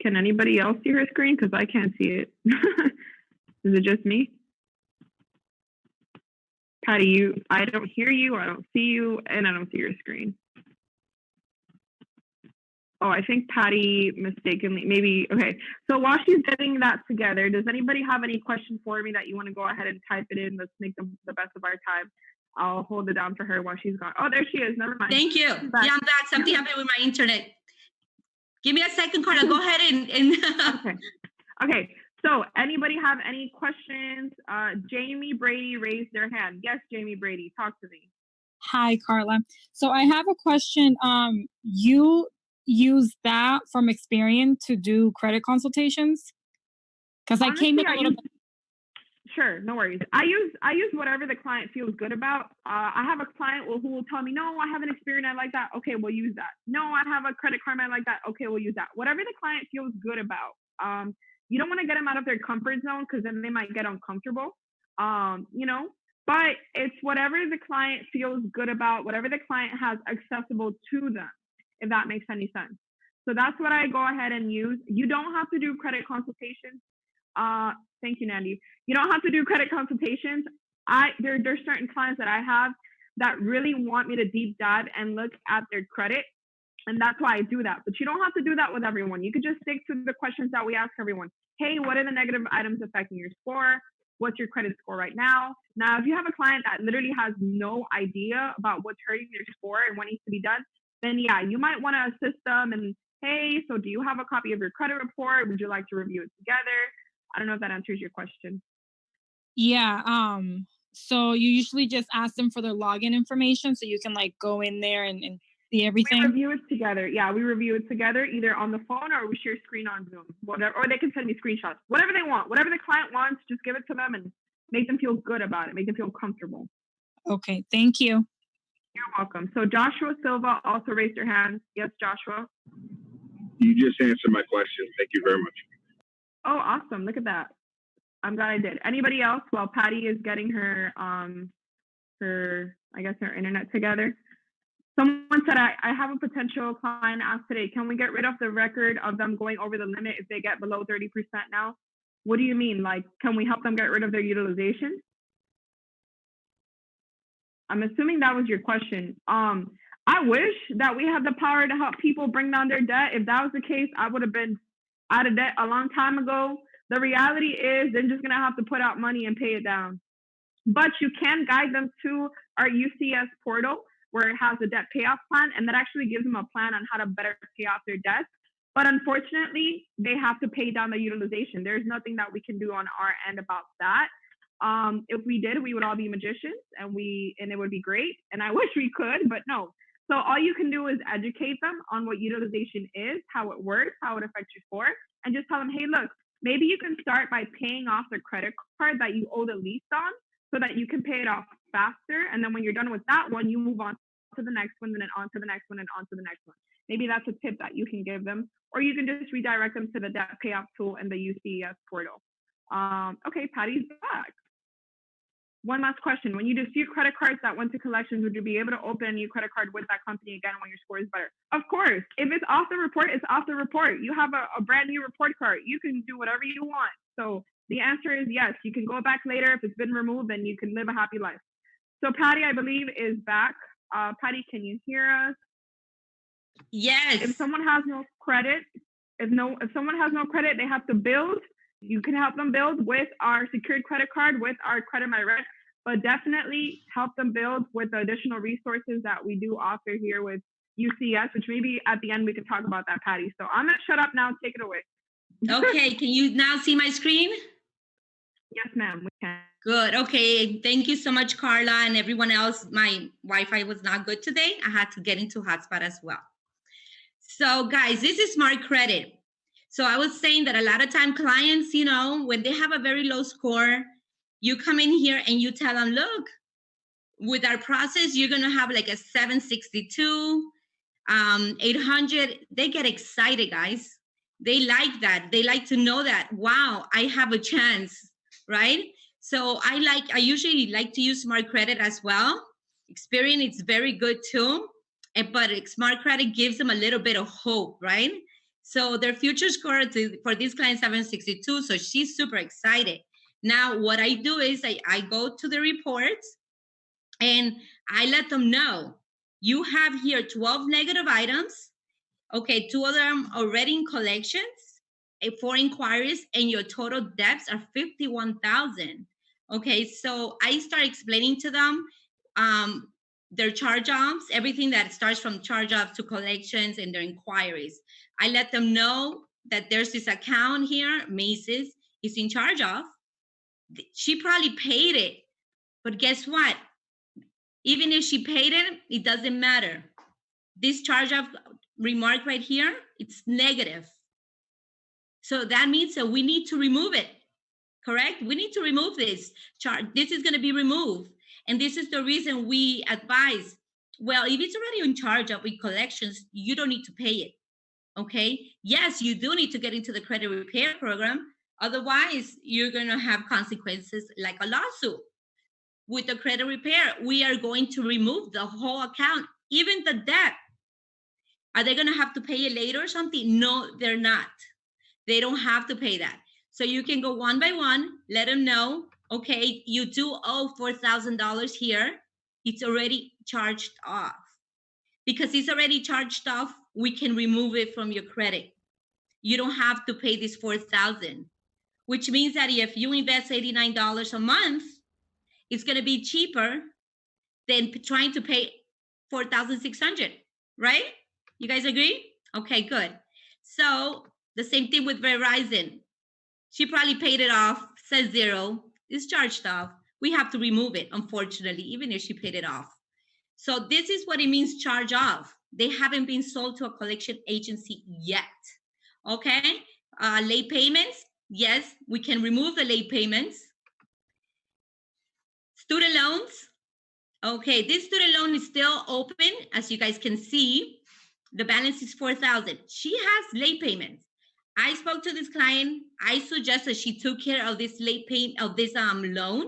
Can anybody else see her screen? Because I can't see it. Is it just me? Patty, I don't hear you, I don't see you, and I don't see your screen. Oh, I think Patty mistakenly, maybe, okay. So while she's getting that together, does anybody have any questions for me that you want to go ahead and type it in? Let's make them the best of our time. I'll hold it down for her while she's gone. Oh, there she is. Never mind. Thank you. Yeah, I'm back. Something happened with my internet. Give me a second, Karla. Go ahead and Okay. Okay. So anybody have any questions? Jamie Brady raised their hand. Yes, Jamie Brady, talk to me. Hi, Karla. So I have a question. You use that from Experian to do credit consultations? Because I came in a little bit. Sure, no worries. I use whatever the client feels good about. I have a client who will tell me, no, I have an Experian, I like that. Okay, we'll use that. No, I have a Credit Karma, I like that. Okay, we'll use that. Whatever the client feels good about. You don't want to get them out of their comfort zone because then they might get uncomfortable. You know, but it's whatever the client feels good about, whatever the client has accessible to them, if that makes any sense. So that's what I go ahead and use. You don't have to do credit consultations. Thank you, Nandy. You don't have to do credit consultations. There's certain clients that I have that really want me to deep dive and look at their credit, and that's why I do that. But you don't have to do that with everyone. You could just stick to the questions that we ask everyone. Hey, what are the negative items affecting your score? What's your credit score right now? Now, if you have a client that literally has no idea about what's hurting their score and what needs to be done, then yeah, you might want to assist them and, hey, so do you have a copy of your credit report? Would you like to review it together? I don't know if that answers your question. Yeah. So you usually just ask them for their login information so you can like go in there and see everything? We review it together. Yeah, we review it together either on the phone or we share screen on Zoom. Whatever, or they can send me screenshots. Whatever they want. Whatever the client wants, just give it to them and make them feel good about it. Make them feel comfortable. Okay, thank you. You're welcome. So Joshua Silva also raised your hand. Yes, Joshua. You just answered my question. Thank you very much. Oh, awesome. Look at that. I'm glad I did. Anybody else? While Patty is getting her her internet together. Someone said, I have a potential client ask today, can we get rid of the record of them going over the limit if they get below 30% now? What do you mean? Like, can we help them get rid of their utilization? I'm assuming that was your question. I wish that we had the power to help people bring down their debt. If that was the case, I would have been out of debt a long time ago. The reality is they're just gonna have to put out money and pay it down. But you can guide them to our UCS portal where it has a debt payoff plan, and that actually gives them a plan on how to better pay off their debts. But unfortunately, they have to pay down the utilization. There's nothing that we can do on our end about that. If we did, we would all be magicians and it would be great. And I wish we could, but no. So all you can do is educate them on what utilization is, how it works, how it affects your score, and just tell them, hey, look, maybe you can start by paying off the credit card that you owe the least on so that you can pay it off faster. And then when you're done with that one, you move on to the next one, and then on to the next one, and on to the next one. Maybe that's a tip that you can give them, or you can just redirect them to the debt payoff tool in the UCS portal. Okay, Patty's back. One last question. When you dispute credit cards that went to collections, would you be able to open a new credit card with that company again when your score is better? Of course. If it's off the report, it's off the report. You have a brand new report card. You can do whatever you want. So The answer is yes. You can go back later. If it's been removed, then you can live a happy life. So Patty, I believe, is back. Patty, can you hear us? Yes. If someone has no credit, if someone has no credit, they have to build. You can help them build with our secured credit card, with our Credit My Rent, but definitely help them build with the additional resources that we do offer here with UCS, which maybe at the end we can talk about that, Patty. So I'm gonna shut up now. Take it away. Okay, can you now see my screen? Yes, ma'am, we can. Good. Okay. Thank you so much, Karla, and everyone else. My Wi-Fi was not good today. I had to get into hotspot as well. So, guys, this is smart credit. So I was saying that a lot of time clients, you know, when they have a very low score, you come in here and you tell them, look, with our process, you're gonna have like a 762, 800. They get excited, guys. They like that. They like to know that, wow, I have a chance, right? So I usually like to use smart credit as well. Experian is very good too, but smart credit gives them a little bit of hope, right? So their future score for this client 762, so she's super excited. Now what I do is I go to the reports and I let them know, you have here 12 negative items. Okay, 2 of them already in collections, 4 inquiries, and your total debts are 51,000. Okay, so I start explaining to them their charge-offs, everything that starts from charge-offs to collections and their inquiries. I let them know that there's this account here, Macy's, is in charge of. She probably paid it, but guess what? Even if she paid it, it doesn't matter. This charge-off remark right here, it's negative. So that means that we need to remove it, correct? We need to remove this charge. This is going to be removed. And this is the reason we advise, well, if it's already in charge of with collections, you don't need to pay it, okay? Yes, you do need to get into the credit repair program. Otherwise, you're going to have consequences like a lawsuit. With the credit repair, we are going to remove the whole account, even the debt. Are they going to have to pay it later or something? No, they're not. They don't have to pay that. So you can go one by one, let them know, okay, you do owe $4,000 here. It's already charged off. Because it's already charged off, we can remove it from your credit. You don't have to pay this $4,000, which means that if you invest $89 a month, it's going to be cheaper than trying to pay $4,600, right? You guys agree? Okay, good. So the same thing with Verizon. She probably paid it off, says 0, it's charged off. We have to remove it, unfortunately, even if she paid it off. So this is what it means, charge off. They haven't been sold to a collection agency yet, okay? Late payments, yes, we can remove the late payments. Student loans, okay, this student loan is still open, as you guys can see. The balance is $4,000. She has late payments. I spoke to this client. I suggest that she took care of this late payment of this loan.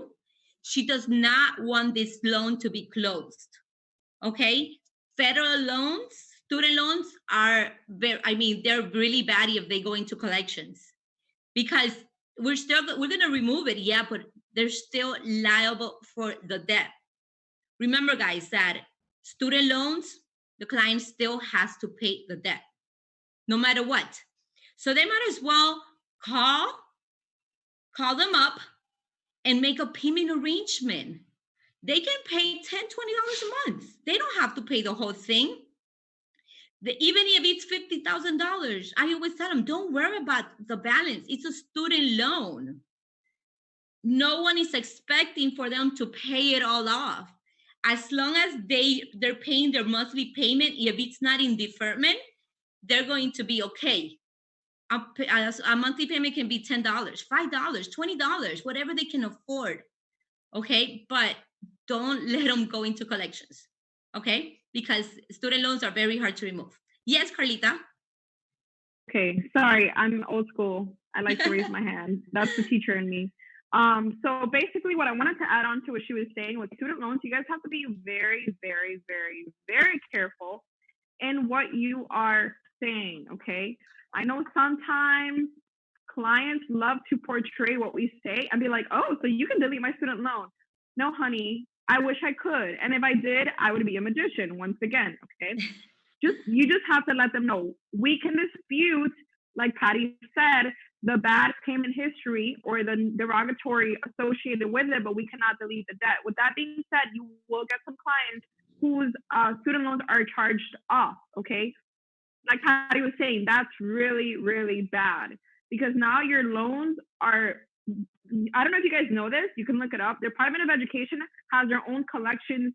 She does not want this loan to be closed. Okay, federal loans, student loans are very, I mean, they're really bad if they go into collections, because we're going to remove it, yeah, but they're still liable for the debt. Remember, guys, that student loans, the client still has to pay the debt, no matter what. So they might as well call them up and make a payment arrangement. They can pay $10, $20 a month. They don't have to pay the whole thing. Even if it's $50,000, I always tell them, don't worry about the balance. It's a student loan. No one is expecting for them to pay it all off. As long as they're paying their monthly payment, if it's not in deferment, they're going to be okay. A monthly payment can be $10, $5, $20, whatever they can afford. Okay, but don't let them go into collections. Okay, because student loans are very hard to remove. Yes, Carlita. Okay, sorry, I'm old school. I like to raise my hand. That's the teacher in me. So basically what I wanted to add on to what she was saying with student loans, you guys have to be very, very, very, very careful in what you are saying, okay? I know sometimes clients love to portray what we say and be like, oh, so you can delete my student loan. No, honey, I wish I could. And if I did, I would be a magician once again, okay? You just have to let them know. We can dispute, like Patty said, the bad payment history or the derogatory associated with it, but we cannot delete the debt. With that being said, you will get some clients whose student loans are charged off, okay? Like Patty was saying, that's really, really bad because now your loans are, I don't know if you guys know this, you can look it up. The Department of Education has their own collection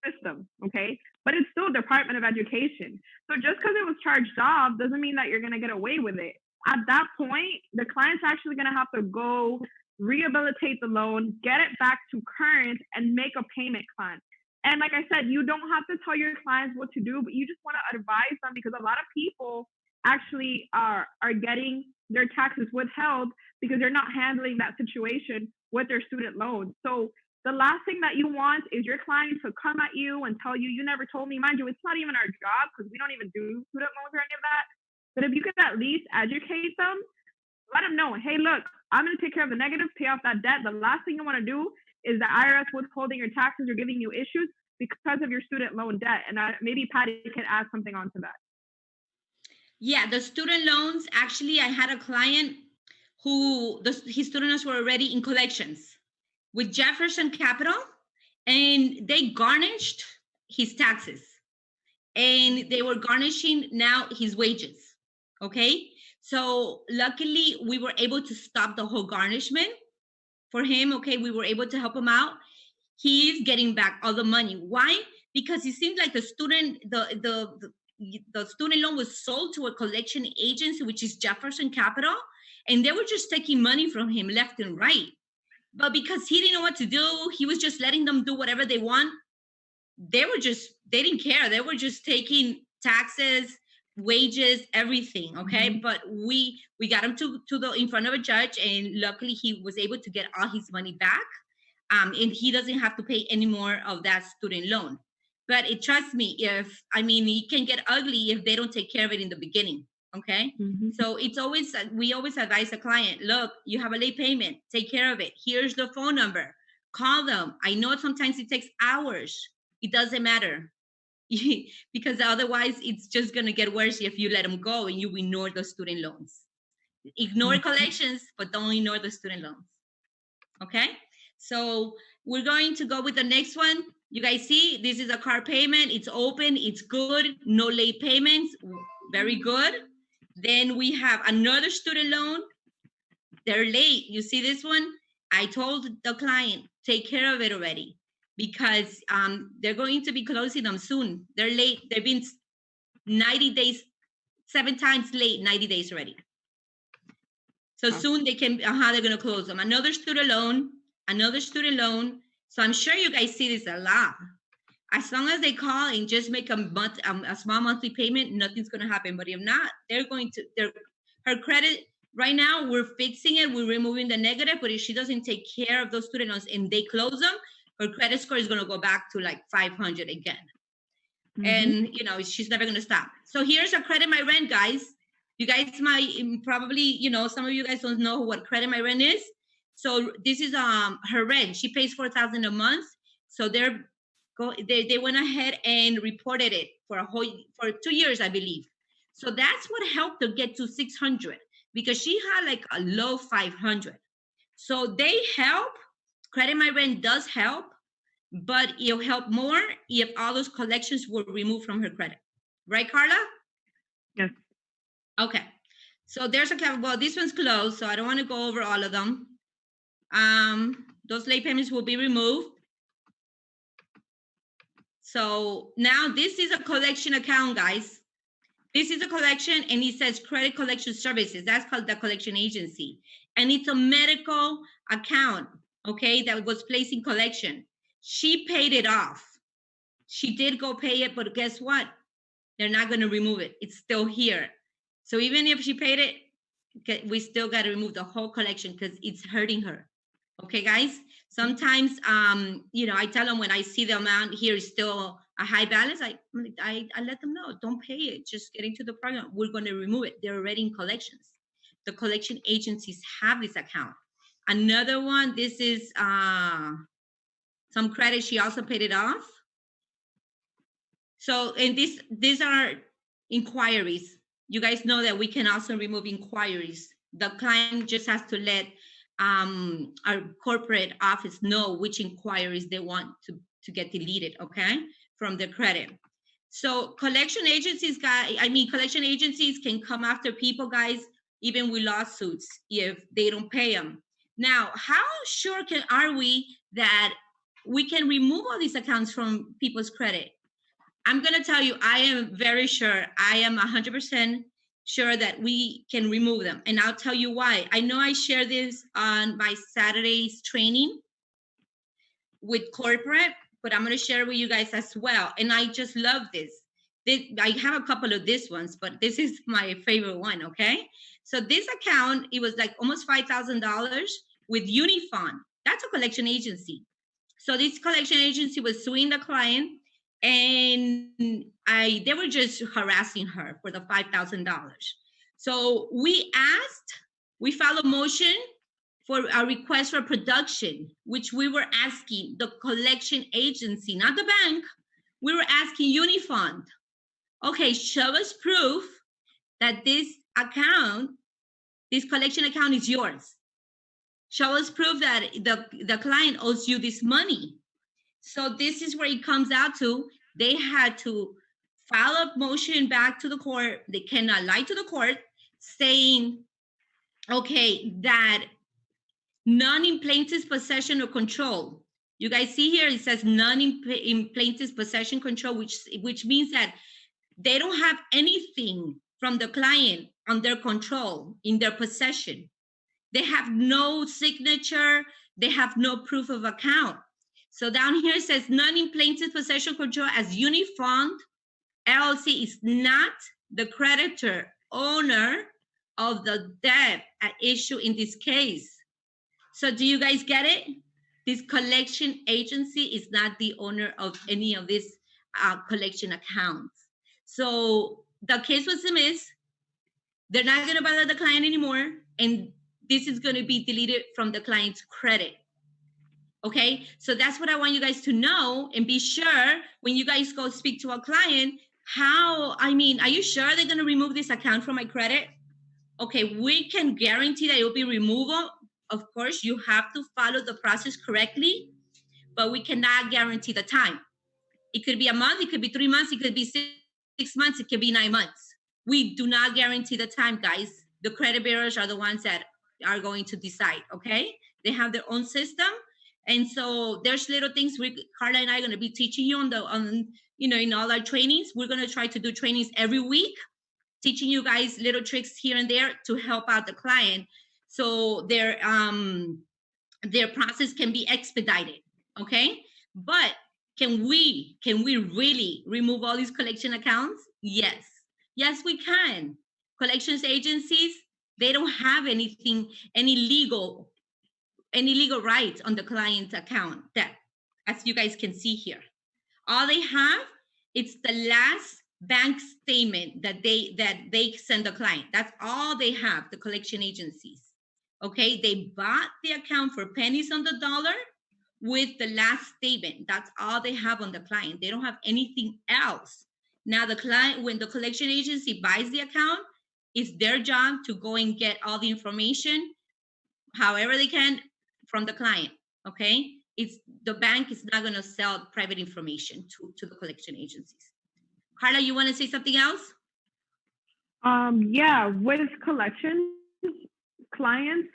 system, okay? But it's still Department of Education. So just because it was charged off doesn't mean that you're going to get away with it. At that point, the client's actually going to have to go rehabilitate the loan, get it back to current, and make a payment plan. And like I said, you don't have to tell your clients what to do, but you just want to advise them because a lot of people actually are getting their taxes withheld because they're not handling that situation with their student loans. So the last thing that you want is your client to come at you and tell you, you never told me. Mind you, it's not even our job because we don't even do student loans or any of that. But if you could at least educate them, let them know, hey, look, I'm going to take care of the negative, pay off that debt. The last thing you want to do is the IRS withholding your taxes or giving you issues because of your student loan debt. And maybe Patty can add something onto that. Yeah, the student loans, actually, I had a client who his student loans were already in collections with Jefferson Capital, and they garnished his taxes. And they were garnishing now his wages, okay? So luckily, we were able to stop the whole garnishment for him, okay? We were able to help him out. He is getting back all the money. Why? Because it seems like the student loan was sold to a collection agency, which is Jefferson Capital, and they were just taking money from him left and right. But because he didn't know what to do, he was just letting them do whatever they want. They didn't care. They were just taking taxes, wages, everything, okay? Mm-hmm. But we got him to in front of a judge, and luckily he was able to get all his money back. And he doesn't have to pay any more of that student loan. But trust me, it can get ugly if they don't take care of it in the beginning, okay? Mm-hmm. So we always advise the client, look, you have a late payment, take care of it. Here's the phone number, call them. I know sometimes it takes hours. It doesn't matter because otherwise it's just gonna get worse if you let them go and you ignore the student loans. Ignore mm-hmm. collections, but don't ignore the student loans, okay? So we're going to go with the next one. You guys see, this is a car payment. It's open, it's good, no late payments, very good. Then we have another student loan. They're late. You see this one? I told the client, take care of it already because they're going to be closing them soon. They're late. They've been 90 days, 7 times late, 90 days already. So soon they're going to close them. Another student loan. So I'm sure you guys see this a lot. As long as they call and just make a small monthly payment, nothing's going to happen. But if not, her credit right now, we're fixing it. We're removing the negative. But if she doesn't take care of those student loans and they close them, her credit score is going to go back to like 500 again. Mm-hmm. And, she's never going to stop. So here's a Credit My Rent, guys. You guys might probably, some of you guys don't know what Credit My Rent is. So this is her rent. She pays $4,000 a month. So they went ahead and reported it for 2 years, I believe. So that's what helped her get to 600 because she had like a low 500. So they help. Credit My Rent does help, but it'll help more if all those collections were removed from her credit. Right, Karla? Yes. Okay. So there's this one's closed, so I don't want to go over all of them. Those late payments will be removed. So now this is a collection account, guys. This is a collection, and it says Credit Collection Services. That's called the collection agency. And it's a medical account, okay, that was placed in collection. She paid it off. She did go pay it, but guess what? They're not going to remove it. It's still here. So even if she paid it, we still got to remove the whole collection because it's hurting her. Okay, guys? Sometimes, I tell them when I see the amount here is still a high balance, I let them know, don't pay it. Just get into the program. We're going to remove it. They're already in collections. the collection agencies have this account. Another one, this is some credit, she also paid it off. So, and these are inquiries. You guys know that we can also remove inquiries. The client just has to let our corporate office know which inquiries they want to get deleted, okay, from the credit. So collection agencies, collection agencies can come after people, guys, even with lawsuits if they don't pay them. Now, how sure are we that we can remove all these accounts from people's credit? I'm going to tell you, I am very sure, I am 100% sure that we can remove them. And I'll tell you why. I know I share this on my Saturday's training with corporate, but I'm going to share with you guys as well. And I just love this. I have a couple of these ones, but this is my favorite one, okay? So this account, it was like almost $5,000 with Unifund. That's a collection agency. So this collection agency was suing the client, and they were just harassing her for the $5,000. So we filed a motion for a request for production, which we were asking the collection agency, not the bank. We were asking Unifund, okay, show us proof that this collection account is yours. Show us proof that the client owes you this money. So this is where it comes out to. They had to file a motion back to the court. They cannot lie to the court saying, okay, that none in plaintiff's possession or control. You guys see here, it says none in plaintiff's possession control, which means that they don't have anything from the client on their control, in their possession. They have no signature. They have no proof of account. So down here it says none in plaintiff's possession control as Unifund LLC is not the creditor owner of the debt at issue in this case. So do you guys get it? This collection agency is not the owner of any of these collection accounts. So the case was dismissed. They're not going to bother the client anymore. And this is going to be deleted from the client's credit. Okay, so that's what I want you guys to know, and be sure when you guys go speak to a client, are you sure they're going to remove this account from my credit? Okay, we can guarantee that it will be removal. Of course, you have to follow the process correctly, but we cannot guarantee the time. It could be a month, it could be 3 months, it could be 6 months, it could be 9 months. We do not guarantee the time, guys. The credit bureaus are the ones that are going to decide, okay? They have their own system. And so there's little things Karla and I are going to be teaching you in all our trainings. We're going to try to do trainings every week, teaching you guys little tricks here and there to help out the client, so their process can be expedited. Okay, but can we really remove all these collection accounts? Yes, we can. Collections agencies, they don't have any legal rights on the client's account, that, as you guys can see here. All they have, it's the last bank statement that they send the client. That's all they have, the collection agencies. Okay, they bought the account for pennies on the dollar with the last statement. That's all they have on the client. They don't have anything else. Now the client, when the collection agency buys the account, it's their job to go and get all the information however they can from the client. Okay, the bank is not going to sell private information to the collection agencies. Karla, you want to say something else? Yeah, with collections, clients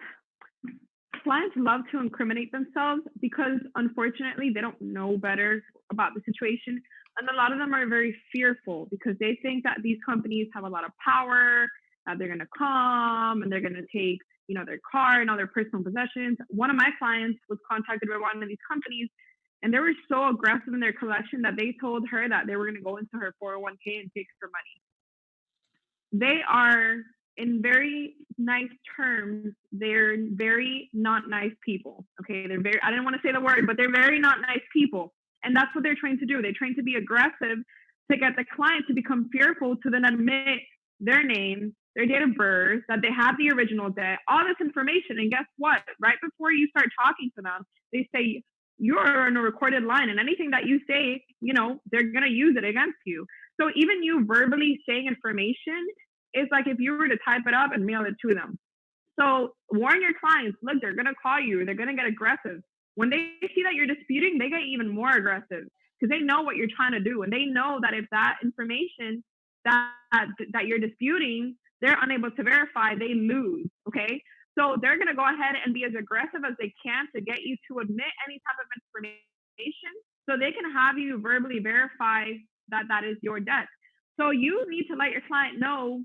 love to incriminate themselves because unfortunately they don't know better about the situation. And a lot of them are very fearful because they think that these companies have a lot of power, that they're going to come and they're going to take, their car and all their personal possessions. One of my clients was contacted by one of these companies, and they were so aggressive in their collection that they told her that they were going to go into her 401k and take her money. They are, in very nice terms, they're very not nice people. Okay, I didn't want to say the word, but they're very not nice people. And that's what they're trying to do. They're trying to be aggressive to get the client to become fearful, to then admit their name their date of birth, that they have the original debt, all this information. And guess what? Right before you start talking to them, they say, you're on a recorded line, and anything that you say, they're going to use it against you. So even you verbally saying information is like if you were to type it up and mail it to them. So warn your clients, look, they're going to call you. They're going to get aggressive. When they see that you're disputing, they get even more aggressive because they know what you're trying to do. And they know that if that information that you're disputing, they're unable to verify, they lose, okay? So they're going to go ahead and be as aggressive as they can to get you to admit any type of information so they can have you verbally verify that is your debt. So you need to let your client know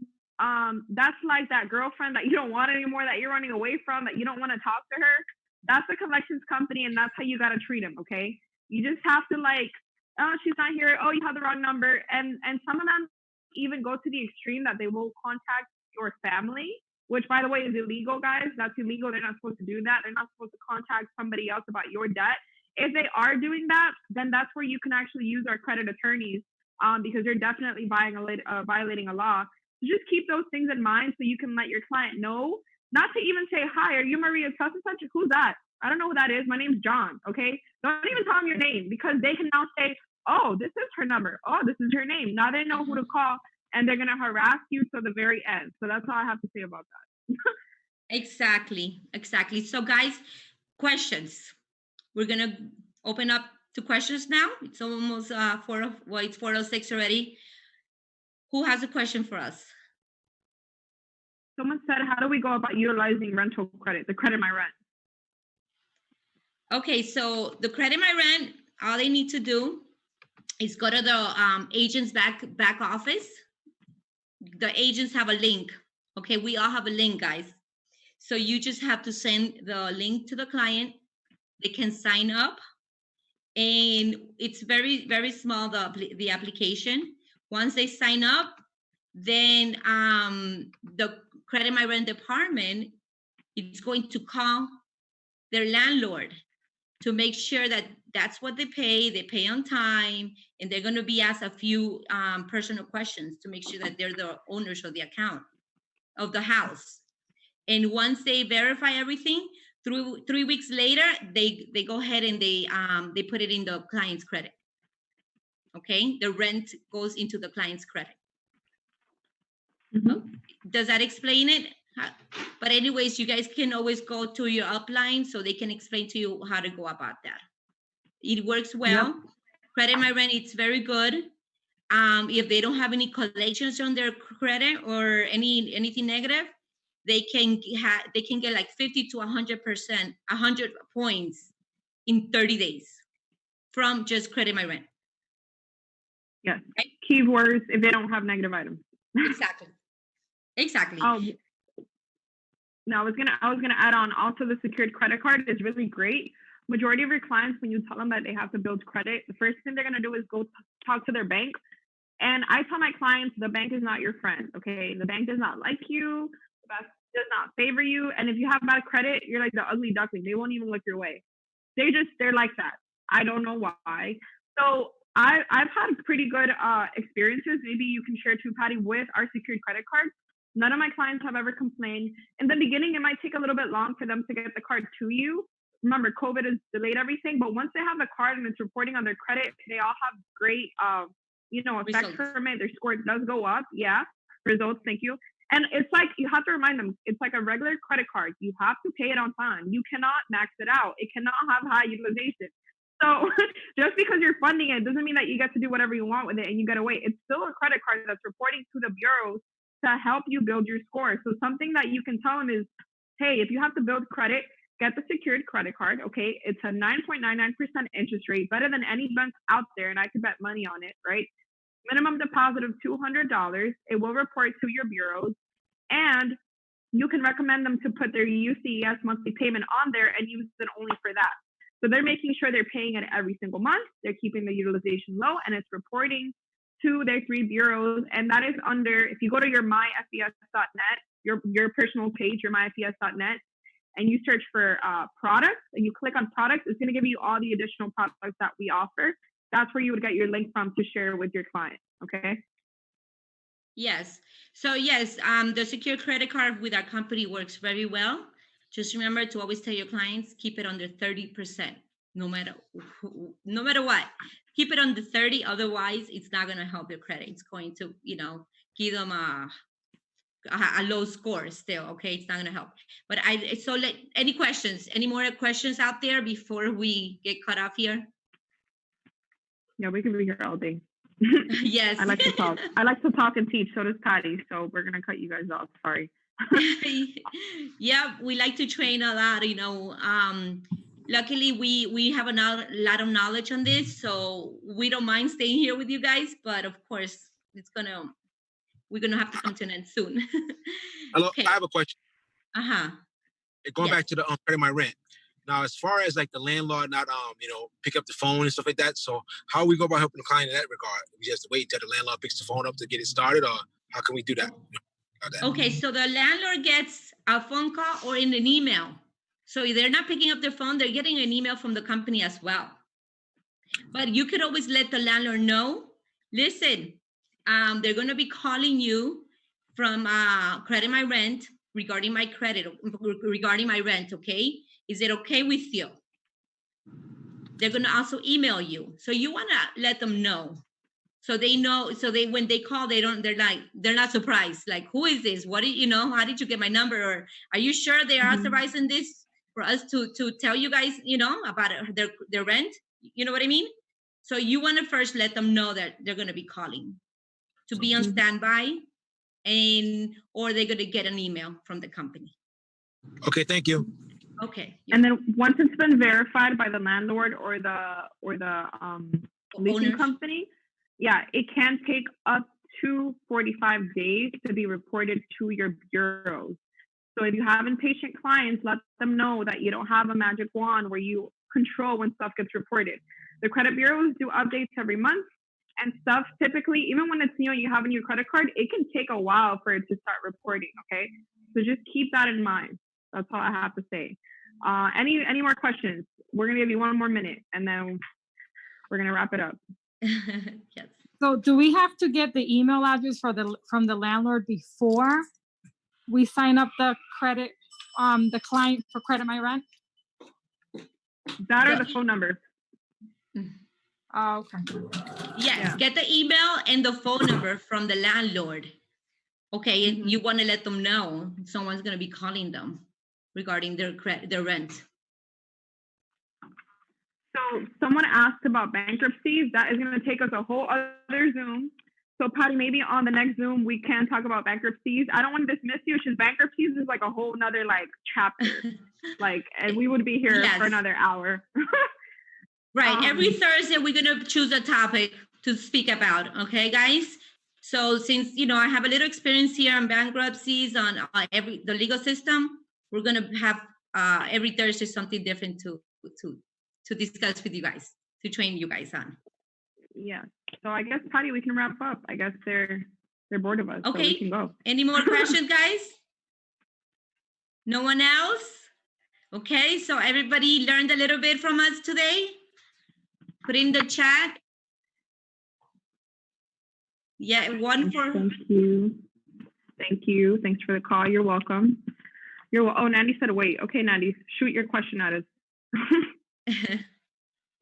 that's like that girlfriend that you don't want anymore, that you're running away from, that you don't want to talk to her. That's the collections company, and that's how you got to treat them, okay? You just have to oh, she's not here. Oh, you have the wrong number. And some of them even go to the extreme that they will contact your family, which, by the way, is illegal, guys. That's illegal. They're not supposed to do that. They're not supposed to contact somebody else about your debt. If they are doing that, then that's where you can actually use our credit attorneys because you're definitely violating a law. So just keep those things in mind so you can let your client know, not to even say, hi, are you Maria such and such? Who's that? I don't know who that is. My name's John, okay? Don't even tell them your name because they can now say, oh, this is her number. Oh, this is her name. Now they know who to call, and they're going to harass you to the very end. So that's all I have to say about that. Exactly. So guys, questions. We're going to open up to questions now. It's almost it's 4:06 already. Who has a question for us? Someone said, how do we go about utilizing rental credit, the Credit My Rent? Okay, so the Credit My Rent, all they need to do is go to the agent's back office. The agents have a link. Okay, we all have a link, guys. So you just have to send the link to the client. They can sign up, and it's very, very small, the application. Once they sign up, then the Credit My Rent department is going to call their landlord to make sure that that's what they pay on time, and they're going to be asked a few personal questions to make sure that they're the owners of the account of the house. And once they verify everything, 3 weeks later, they go ahead and they put it in the client's credit. Okay, the rent goes into the client's credit. Mm-hmm. Does that explain it? But anyways, you guys can always go to your upline so they can explain to you how to go about that. It works well. Yep. Credit My Rent, it's very good. If they don't have any collections on their credit or anything negative, they can get like 50 to 100%, 100 points in 30 days from just Credit My Rent. Yes. Okay? Keywords if they don't have negative items. Exactly. No, I was gonna add on also the secured credit card is really great. Majority of your clients, when you tell them that they have to build credit, the first thing they're gonna do is go talk to their bank. And I tell my clients, the bank is not your friend, okay? The bank does not like you, the bank does not favor you. And if you have bad credit, you're like the ugly duckling. They won't even look your way. They're like that. I don't know why. So I've had pretty good experiences. Maybe you can share too, Patty, with our secured credit card. None of my clients have ever complained. In the beginning, it might take a little bit long for them to get the card to you. Remember, COVID has delayed everything, but once they have the card and it's reporting on their credit, they all have great, effects from it. Their score does go up. Yeah, results. Thank you. And it's like, you have to remind them, it's like a regular credit card. You have to pay it on time. You cannot max it out. It cannot have high utilization. So just because you're funding it doesn't mean that you get to do whatever you want with it and you get away. It's still a credit card that's reporting to the bureaus to help you build your score. So something that you can tell them is, hey, if you have to build credit, get the secured credit card, okay? It's a 9.99% interest rate, better than any bank out there, and I could bet money on it, right? Minimum deposit of $200. It will report to your bureaus, and you can recommend them to put their UCES monthly payment on there and use it only for that. So they're making sure they're paying it every single month. They're keeping the utilization low, and it's reporting to their 3 bureaus. And that is under, if you go to your myfes.net, your personal page, your myfes.net, and you search for products, and you click on products, it's going to give you all the additional products that we offer. That's where you would get your link from to share with your client. Okay. Yes. So yes, the secure credit card with our company works very well. Just remember to always tell your clients, keep it under 30%, no matter what. Keep it under 30, otherwise it's not going to help your credit. It's going to, give them a low score still. Okay, it's not going to help. But any questions? Any more questions out there before we get cut off here? Yeah, we can be here all day. Yes. I like to talk. I like to talk and teach. So does Patty. So we're gonna cut you guys off. Sorry. Yeah, we like to train a lot. Luckily, we have a lot of knowledge on this, so we don't mind staying here with you guys. But of course, we're gonna have to come to an end soon. Hello, Okay. I have a question. Going Yes. back to the credit my rent. Now, as far as like the landlord not pick up the phone and stuff like that, so how we go about helping the client in that regard? We just wait until the landlord picks the phone up to get it started, or how can we do that? Okay, so the landlord gets a phone call or in an email. So if they're not picking up their phone, they're getting an email from the company as well. But you could always let the landlord know, listen, they're going to be calling you from Credit My Rent regarding my rent, okay? Is it okay with you? They're going to also email you. So you want to let them know. So they know, when they call, they're not surprised. Like, who is this? How did you get my number? Or are you sure they are authorizing this for us to tell you guys, about their rent? You know what I mean? So you want to first let them know that they're going to be calling to be on standby, or they're going to get an email from the company. Okay, thank you. Okay. And then once it's been verified by the landlord or the leasing Owners. company, yeah, it can take up to 45 days to be reported to your bureaus. So if you have impatient clients, let them know that you don't have a magic wand where you control when stuff gets reported. The credit bureaus do updates every month, and stuff typically, even when it's you have a new credit card, it can take a while for it to start reporting. Okay, so just keep that in mind. That's all I have to say. Any more questions? We're gonna give you one more minute, and then we're gonna wrap it up. Yes. So do we have to get the email address from the landlord before we sign up the credit, the client for Credit My Rent? That or the phone number. Oh, okay. Yes, Yeah. get the email and the phone number from the landlord. Okay, you want to let them know someone's going to be calling them regarding their rent. So someone asked about bankruptcies. That is going to take us a whole other Zoom. So Patty, maybe on the next Zoom, we can talk about bankruptcies. I don't want to dismiss you, because bankruptcies is like a whole nother chapter. And we would be here for another hour. Right. Every Thursday, we're going to choose a topic to speak about. Okay, guys? So since, I have a little experience here on bankruptcies, on the legal system, we're going to have every Thursday something different to discuss with you guys, to train you guys on. Yeah. So I guess, Patty, we can wrap up. I guess they're bored of us. Okay. So we can go. Any more questions, guys? No one else? Okay. So everybody learned a little bit from us today? Put in the chat. Yeah, one for. Thank you. Thank you. Thanks for the call. You're welcome. Nandy said wait. Okay, Nandy, shoot your question at us.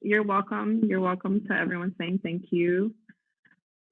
You're welcome. You're welcome to everyone saying thank you.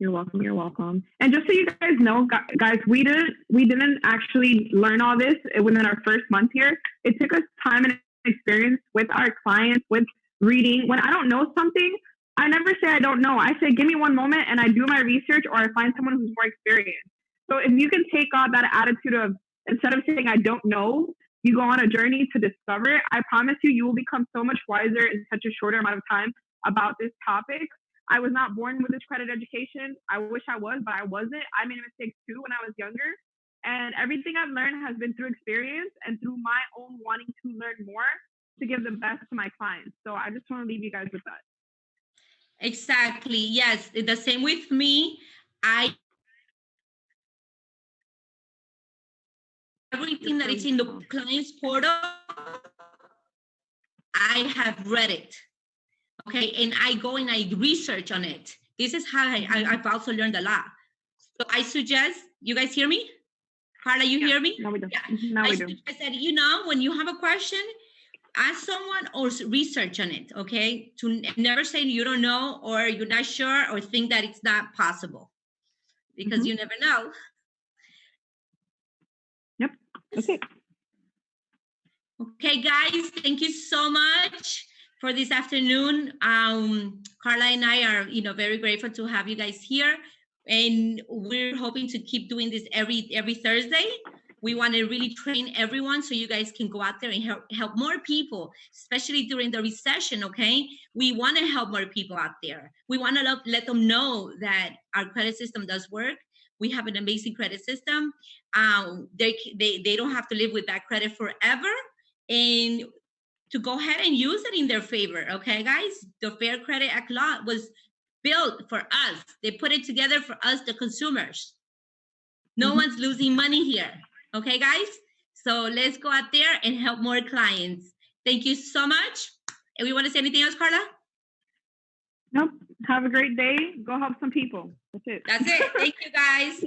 You're welcome. You're welcome. And just so you guys know, guys, we didn't actually learn all this within our first month here. It took us time and experience with our clients, with reading. When I don't know something, I never say I don't know. I say, give me one moment and I do my research, or I find someone who's more experienced. So if you can take on that attitude of, instead of saying I don't know, you go on a journey to discover it, I promise you will become so much wiser in such a shorter amount of time about this topic. I was not born with this credit education. I wish I was, but I wasn't. I made mistakes too when I was younger. And everything I've learned has been through experience and through my own wanting to learn more to give the best to my clients. So I just want to leave you guys with that. Exactly. Yes. The same with me. Everything that is in the client's portal, I have read it. Okay. And I go and I research on it. This is how I've also learned a lot. So I suggest, you guys hear me? Carla, you hear me? Now we do. Yeah. Now I we do. suggest that, when you have a question, ask someone or research on it, okay? To never say you don't know or you're not sure or think that it's not possible, because you never know. Yep. That's it. Okay, guys, thank you so much for this afternoon. Carla and I are, very grateful to have you guys here, and we're hoping to keep doing this every Thursday. We want to really train everyone so you guys can go out there and help more people, especially during the recession, okay? We want to help more people out there. We want to let them know that our credit system does work. We have an amazing credit system. They don't have to live with bad credit forever, and to go ahead and use it in their favor, okay, guys? The Fair Credit Act law was built for us. They put it together for us, the consumers. No one's losing money here, okay, guys? So let's go out there and help more clients. Thank you so much. And we want to say anything else, Carla? Nope. Have a great day. Go help some people. That's it. That's it. Thank you, guys.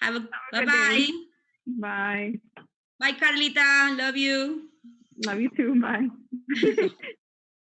Have a good bye-bye. day. Bye. Bye, Carlita. Love you. Love you too. Bye.